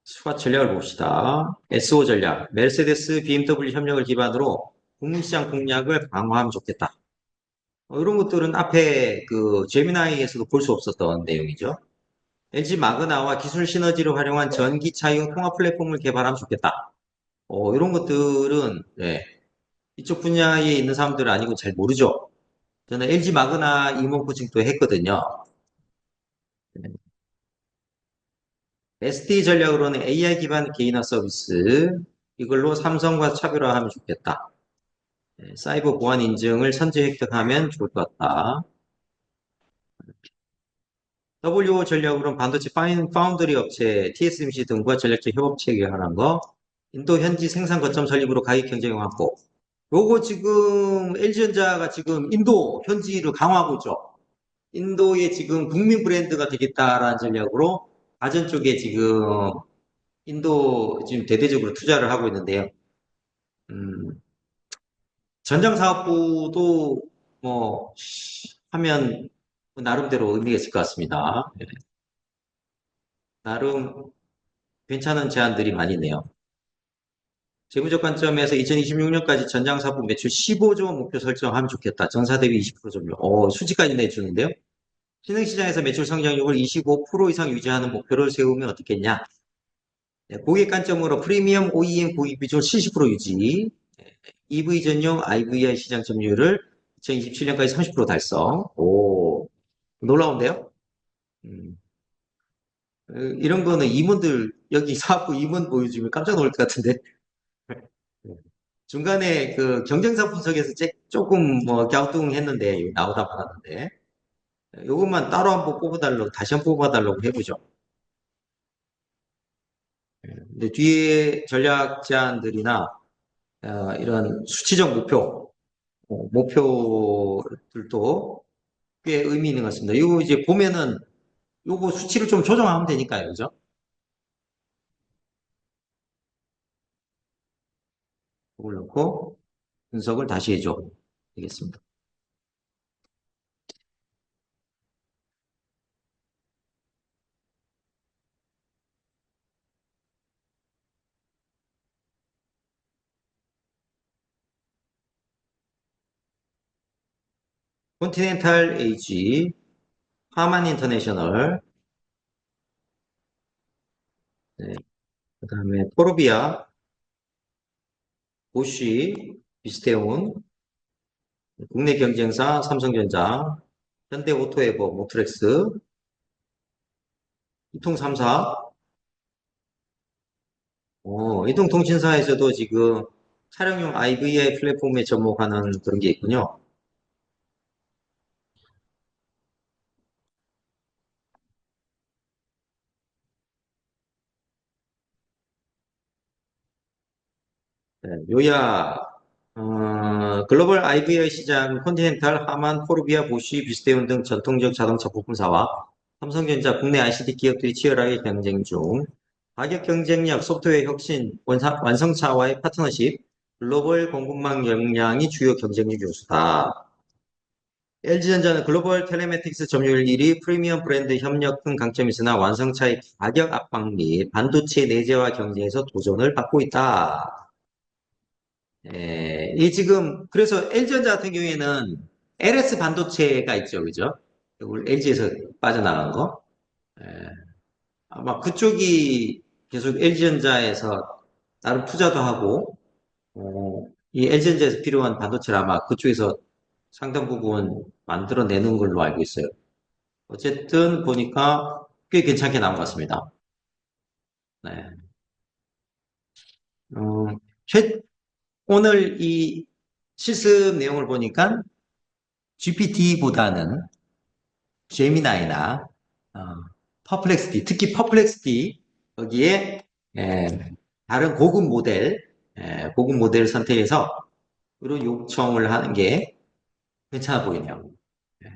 수학 전략을 봅시다. SO 전략. 메르세데스 BMW 협력을 기반으로 국민시장 공략을 강화하면 좋겠다. 이런 것들은 앞에 그 제미나이에서도 볼 수 없었던 내용이죠. LG 마그나와 기술 시너지를 활용한 전기차용 통합 플랫폼을 개발하면 좋겠다. 이런 것들은 네, 이쪽 분야에 있는 사람들은 아니고 잘 모르죠. 저는 LG 마그나 임원 코칭도 했거든요. SD 전략으로는 AI 기반 개인화 서비스 이걸로 삼성과 차별화하면 좋겠다. 사이버 보안 인증을 선제 획득하면 좋을 것 같다. WO 전략으로는 반도체 파운드리 업체 TSMC 등과 전략적 협업 체계하는 거, 인도 현지 생산 거점 설립으로 가격 경쟁 확보. 요거 지금 LG전자가 지금 인도 현지를 강화하고 있죠. 인도의 지금 국민 브랜드가 되겠다라는 전략으로 가전 쪽에 지금 인도 지금 대대적으로 투자를 하고 있는데요. 전장사업부도 뭐 하면 나름대로 의미가 있을 것 같습니다. 네. 나름 괜찮은 제안들이 많이 있네요. 재무적 관점에서 2026년까지 전장사업부 매출 15조 목표 설정하면 좋겠다. 전사 대비 20% 점유. 수치까지 내주는데요. 신흥시장에서 매출 성장률을 25% 이상 유지하는 목표를 세우면 어떻겠냐? 네, 고객 관점으로 프리미엄 OEM 고객 비중 70% 유지, EV 전용 IVI 시장 점유율을 2027년까지 30% 달성. 오, 놀라운데요? 음, 이런 거는 임원들, 여기 사업부 임원 보여주면 깜짝 놀랄 것 같은데. 중간에 그 경쟁사 분석에서 조금 뭐 갸우뚱했는데, 나오다 말았는데, 요것만 따로 한번 뽑아달라고, 다시 한번 뽑아달라고 해보죠. 근데 뒤에 전략 제안들이나 이런 수치적 목표들도 꽤 의미 있는 것 같습니다. 이거 이제 보면은 요거 수치를 좀 조정하면 되니까요. 그죠? 이걸 넣고 분석을 다시 해줘. 되겠습니다. 컨티넨탈 AG, 하만 인터내셔널, 네, 그 다음에 포르비아, 보쉬, 비스테온, 국내 경쟁사 삼성전자, 현대오토에버, 모트렉스, 이통삼사, 이통통신사에서도 지금 차량용 IVI 플랫폼에 접목하는 그런 게 있군요. 네, 글로벌 IVI 시장 컨티넨탈, 하만, 포르비아, 보쉬, 비스테온 등 전통적 자동차 부품사와 삼성전자 국내 ICT 기업들이 치열하게 경쟁 중 가격 경쟁력, 소프트웨어 혁신, 완성차와의 파트너십, 글로벌 공급망 역량이 주요 경쟁력 요소다. LG전자는 글로벌 텔레매틱스 점유율 1위, 프리미엄 브랜드 협력 등 강점이 있으나 완성차의 가격 압박 및 반도체 내재화 경쟁에서 도전을 받고 있다. 이 지금 그래서 LG전자 같은 경우에는 LS 반도체가 있죠, 그죠? LG에서 빠져나간 거. 예, 아마 그쪽이 계속 LG전자에서 나름 투자도 하고, 이 LG전자에서 필요한 반도체를 아마 그쪽에서 상당 부분 만들어내는 걸로 알고 있어요. 어쨌든 보니까 꽤 괜찮게 나온 것 같습니다. 네. 어, 오늘 이 실습 내용을 보니까 GPT보다는 제미나이나 어, 퍼플렉시티, 특히 퍼플렉시티 여기에 다른 고급 모델 선택해서 이런 요청을 하는 게 괜찮아 보이네요. 예.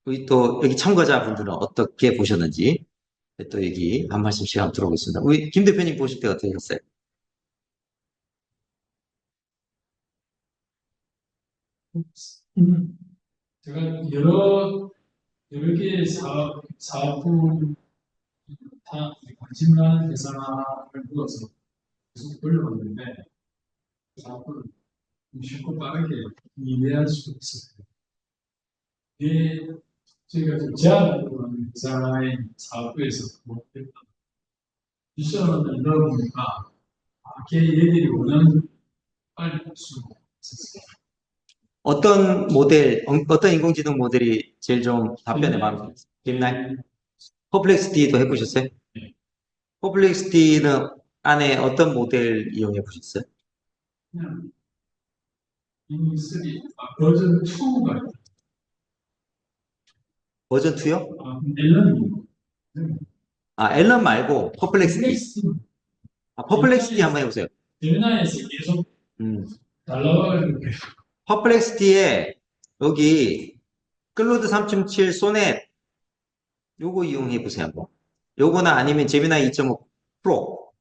우리 또 여기 참가자분들은 어떻게 보셨는지 또 여기 한 말씀씩 한번 들어보겠습니다. 우리 김 대표님 보실 때 어떠셨어요? 제가 여러 개의 사업부 다 관심 가는 대상을 물어서 계속 돌려봤는데 그 사업을 쉽고 빠르게 이해할 수 있었어요. 이게 저희가 좀 제안하고 하는 디자인 사업부에서 못했던 미션을 넣어보니까 걔 얘들이 원하는 빨리 볼수 있었어요. 어떤 인공지능 모델이 제일 좀 답변에 마음에 들었어요? 김나이? 퍼플렉시티도 해보셨어요? 네. 퍼플렉시티는 안에 어떤 모델 이용해 보셨어요? 그냥 이미 버전 2가 버전 2요? 앨런이 아, 앨런 말고 퍼플렉시티. 플렉스 퍼플렉시티 한번 해보세요. 제미나이에서 계속 음. 달라가지고 퍼플렉시티에 여기 클로드 3.7 소넷 요거 이용해 보세요 한번. 요거나 아니면 제미나이 2.5 프로.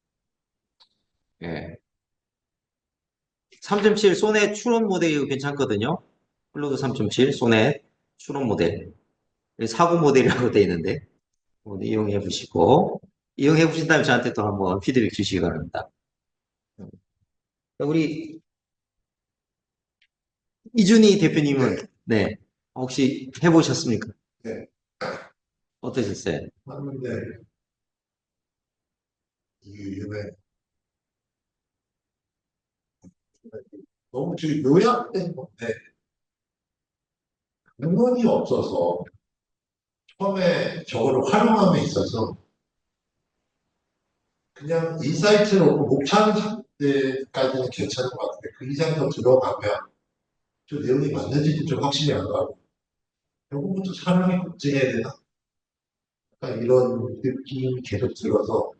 예. 3.7 소넷 추론 모델 이거 괜찮거든요. 클로드 3.7 소넷 추론 모델. 사고 모델이라고 돼 있는데 이용해 보시고 이용해 보신 다음에 저한테 또 한번 피드백 주시기 바랍니다. 우리 이준희 대표님은 네 혹시 해보셨습니까? 네. 어떠셨어요? 하는데 이게 요즘에 너무 지금 요약된 건데 근원이 없어서 처음에 저거를 활용함에 있어서 그냥 인사이트를 얻고 목차는 때까지는 괜찮은 것 같은데 그 이상 더 들어가면 저 내용이 맞는지도 좀 확실히 안 가고 결국부터 사람이 검증해야 되나? 약간 이런 느낌이 계속 들어서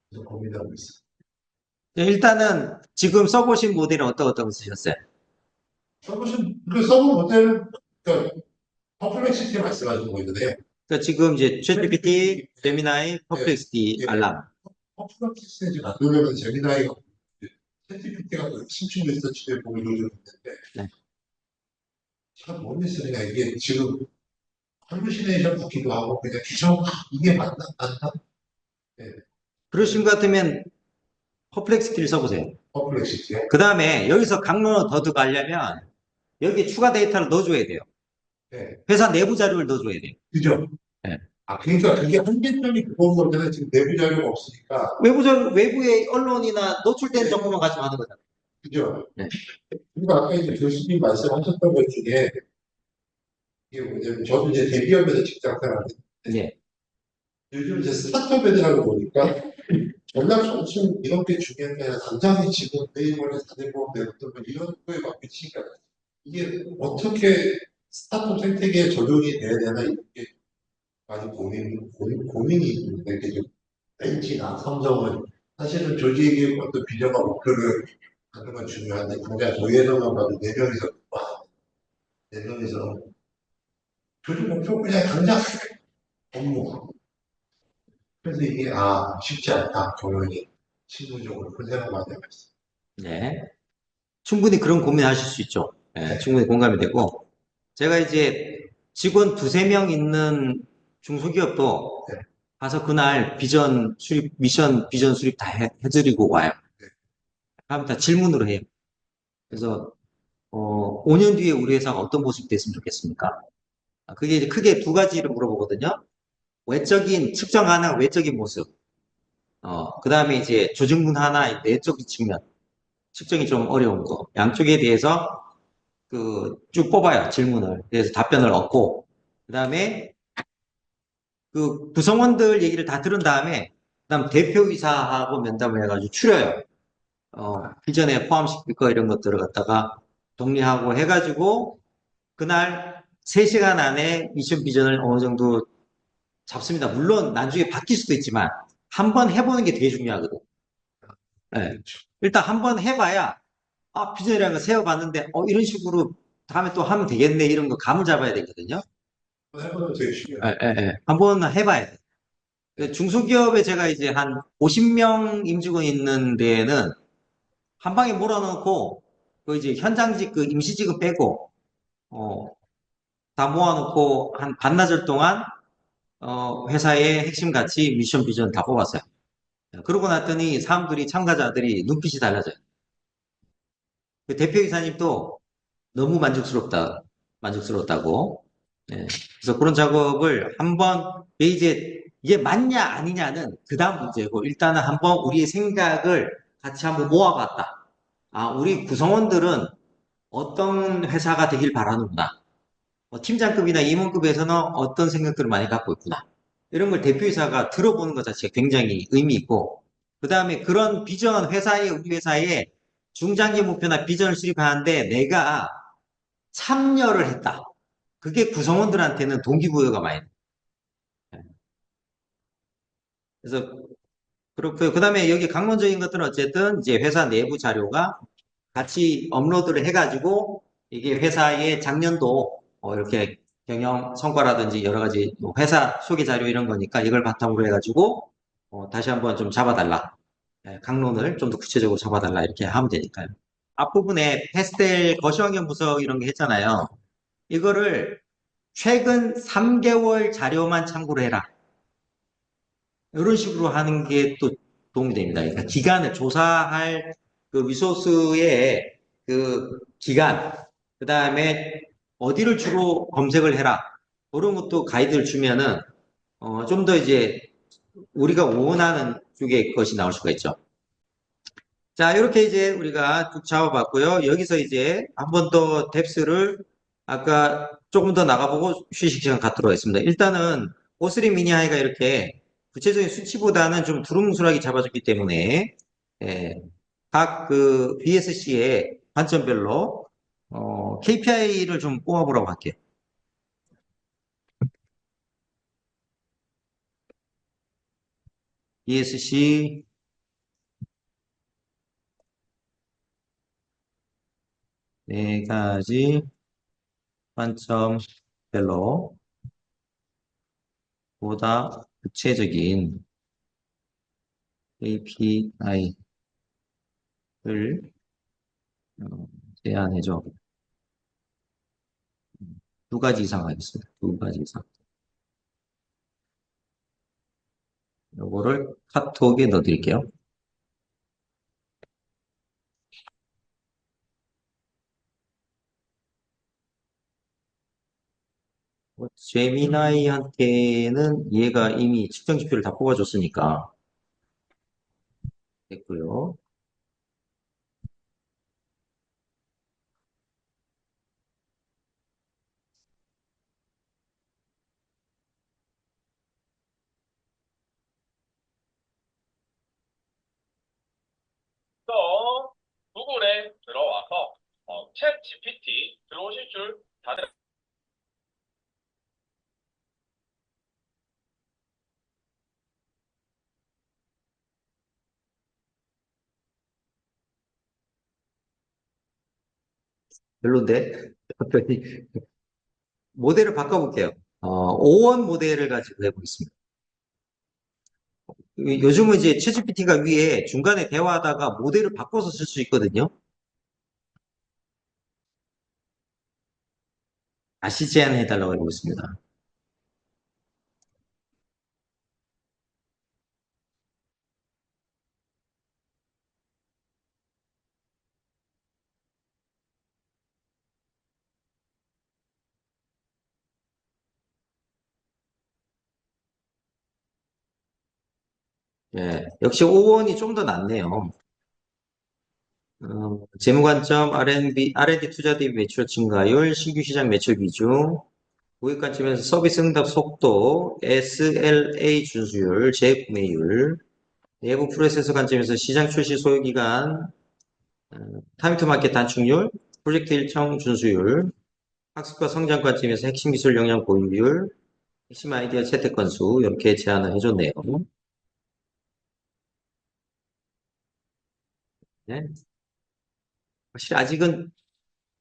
계속 고민하고 있어요. 네, 일단은 지금 써보신 모델은 어떤 거 쓰셨어요? 써보신 그 서브 모델 그러니까 퍼플렉시티 말씀하시는 거잖아요. 그러니까 지금 이제 챗GPT, 제미나이, 퍼플렉시티, 예. 알람. 퍼플렉시티 만들려면 제미나이가 챗GPT가 신축 리서치를 보고 요즘 있는데 네. 참 모르겠으니까 이게 지금 할루시네이션 같기도 하고 그냥 기존 이게 맞나 맞나 그러신 것 같으면 퍼플렉시티를 써보세요. 퍼플렉시티에 그 다음에 여기서 강론을 더 들어가려면 여기에 추가 데이터를 넣어줘야 돼요. 네. 회사 내부 자료를 넣어줘야 돼요. 그죠? 네. 아 그러니까 그게 한계점이 그건 거잖아요. 지금 내부 자료가 없으니까 외부의 언론이나 노출된 정보만 가지고 하는 거잖아요. 그죠? 네. 그리고 아까 이제 교수님 말씀하셨던 것 중에 이게 뭐냐면 저도 이제 대기업에서 직장 생활하는데 예. 요즘 이제 스타트업 애들하고 보니까 전략 전술 이런 게 중요한 게 아니라 당장의 지금 네이버에 4대보험 내었던 뭐 이런 거에 맞추니까 이게 어떻게 스타트업 생태계에 적용이 돼야 되나 이렇게 많이 고민이 있는데 이게 좀 벤치나 삼성은 사실은 조직의 어떤 비전과 목표를 갖는 건 중요한데 당장 저희 회사만 봐도 4명이서 네 명이서 조직 목표 그냥 당장 업무 그래서 이게 쉽지 않다 경영이 실무적으로 그런 생각 많이 하고 있어요. 네. 충분히 그런 고민하실 수 있죠. 네, 충분히 공감이 되고. 제가 이제 직원 두세 명 있는 중소기업도 네. 가서 그날 비전 수립 다 해드리고 와요. 네. 그럼 다 질문으로 해요. 그래서, 5년 뒤에 우리 회사가 어떤 모습이 됐으면 좋겠습니까? 그게 이제 크게 두 가지를 물어보거든요. 측정 하나 외적인 모습. 그 다음에 이제 조직 문화나 내적인 측면. 측정이 좀 어려운 거. 양쪽에 대해서 쭉 뽑아요. 질문을. 그래서 답변을 얻고. 그 다음에 그 구성원들 얘기를 다 들은 다음에 그다음 대표이사하고 면담을 해가지고 추려요. 비전에 포함시킬 거 이런 것들을 갖다가 정리하고 해가지고 그날 3시간 안에 미션 비전을 어느 정도 잡습니다. 물론 나중에 바뀔 수도 있지만 한번 해보는 게 되게 중요하거든. 네. 일단 한번 해봐야 비전이라는 거 세워봤는데 이런 식으로 다음에 또 하면 되겠네 이런 거 감을 잡아야 되거든요. 해보는 되게 중요해요. 한번 해봐야 돼. 그 중소기업에 제가 이제 한 50명 임직원 있는 데에는 한 방에 몰아넣고 그 이제 현장직 그 임시직은 빼고 다 모아놓고 한 반나절 동안 회사의 핵심 가치 미션 비전 다 뽑았어요. 그러고 났더니 사람들이 참가자들이 눈빛이 달라져요. 그 대표이사님도 너무 만족스럽다고. 예. 그래서 그런 작업을 한번 이게 맞냐 아니냐는 그 다음 문제고 일단은 한번 우리의 생각을 같이 한번 모아봤다. 우리 구성원들은 어떤 회사가 되길 바라는구나. 팀장급이나 임원급에서는 어떤 생각들을 많이 갖고 있구나. 이런 걸 대표이사가 들어보는 것 자체가 굉장히 의미 있고, 그 다음에 그런 비전 우리 회사에 중장기 목표나 비전을 수립하는데 내가 참여를 했다. 그게 구성원들한테는 동기부여가 많이 돼요. 그래서 그렇고요. 그 다음에 여기 강론적인 것들은 어쨌든 이제 회사 내부 자료가 같이 업로드를 해가지고 이게 회사의 작년도 이렇게 경영 성과라든지 여러 가지 뭐 회사 소개 자료 이런 거니까 이걸 바탕으로 해가지고 다시 한번 좀 잡아달라. 강론을 좀 더 구체적으로 잡아달라 이렇게 하면 되니까요. 앞부분에 패스텔 거시환경 분석 이런 게 했잖아요. 이거를 최근 3개월 자료만 참고로 해라. 이런 식으로 하는 게 또 도움이 됩니다. 그러니까 기간을 조사할 그 리소스의 그 기간, 그 다음에 어디를 주로 검색을 해라. 그런 것도 가이드를 주면은, 좀 더 이제 우리가 원하는 쪽의 것이 나올 수가 있죠. 자, 이렇게 이제 우리가 쭉 잡아봤고요. 여기서 이제 한 번 더 뎁스를 아까 조금 더 나가보고 휴식 시간 갖도록 하겠습니다. 일단은 O3 미니 하이가 이렇게 구체적인 수치보다는 좀 두루뭉술하게 잡아줬기 때문에 각 그 BSC의 관점별로 KPI를 좀 뽑아보라고 할게요. BSC 네 가지 관점별로 보다 구체적인 KPI를 제안해줘. 2가지 이상 하겠습니다. 2가지 이상. 요거를 카톡에 넣어드릴게요. 제미나이한테는 얘가 이미 측정 지표를 다 뽑아줬으니까 됐고요. 또 구글에 들어와서 챗 GPT 들어오실 줄 다들 별론데? 갑자기 모델을 바꿔볼게요. 5원 모델을 가지고 해보겠습니다. 요즘은 이제 챗GPT가 위에 중간에 대화하다가 모델을 바꿔서 쓸 수 있거든요. 다시 제안해달라고 하고 있습니다. 역시 5원이 좀 더 낫네요. 재무관점, R&D 투자 대비 매출 증가율, 신규 시장 매출 비중, 고객 관점에서 서비스 응답 속도, SLA 준수율, 재구매율, 내부 프로세스 관점에서 시장 출시 소요기간, 타임 투 마켓 단축률, 프로젝트 일정 준수율, 학습과 성장 관점에서 핵심 기술 역량 보유율, 핵심 아이디어 채택 건수 이렇게 제안을 해줬네요. 네. 확실히 아직은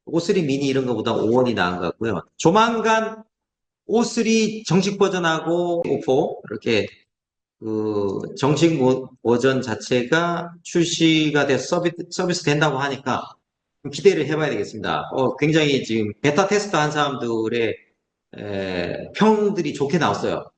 O3 미니 이런 것보다 O1이 나은 것 같고요. 조만간 O3 정식 버전하고 O4 이렇게 그 정식 버전 자체가 출시가 돼서 서비스 된다고 하니까 좀 기대를 해봐야 되겠습니다. 굉장히 지금 베타 테스트 한 사람들의 평들이 좋게 나왔어요.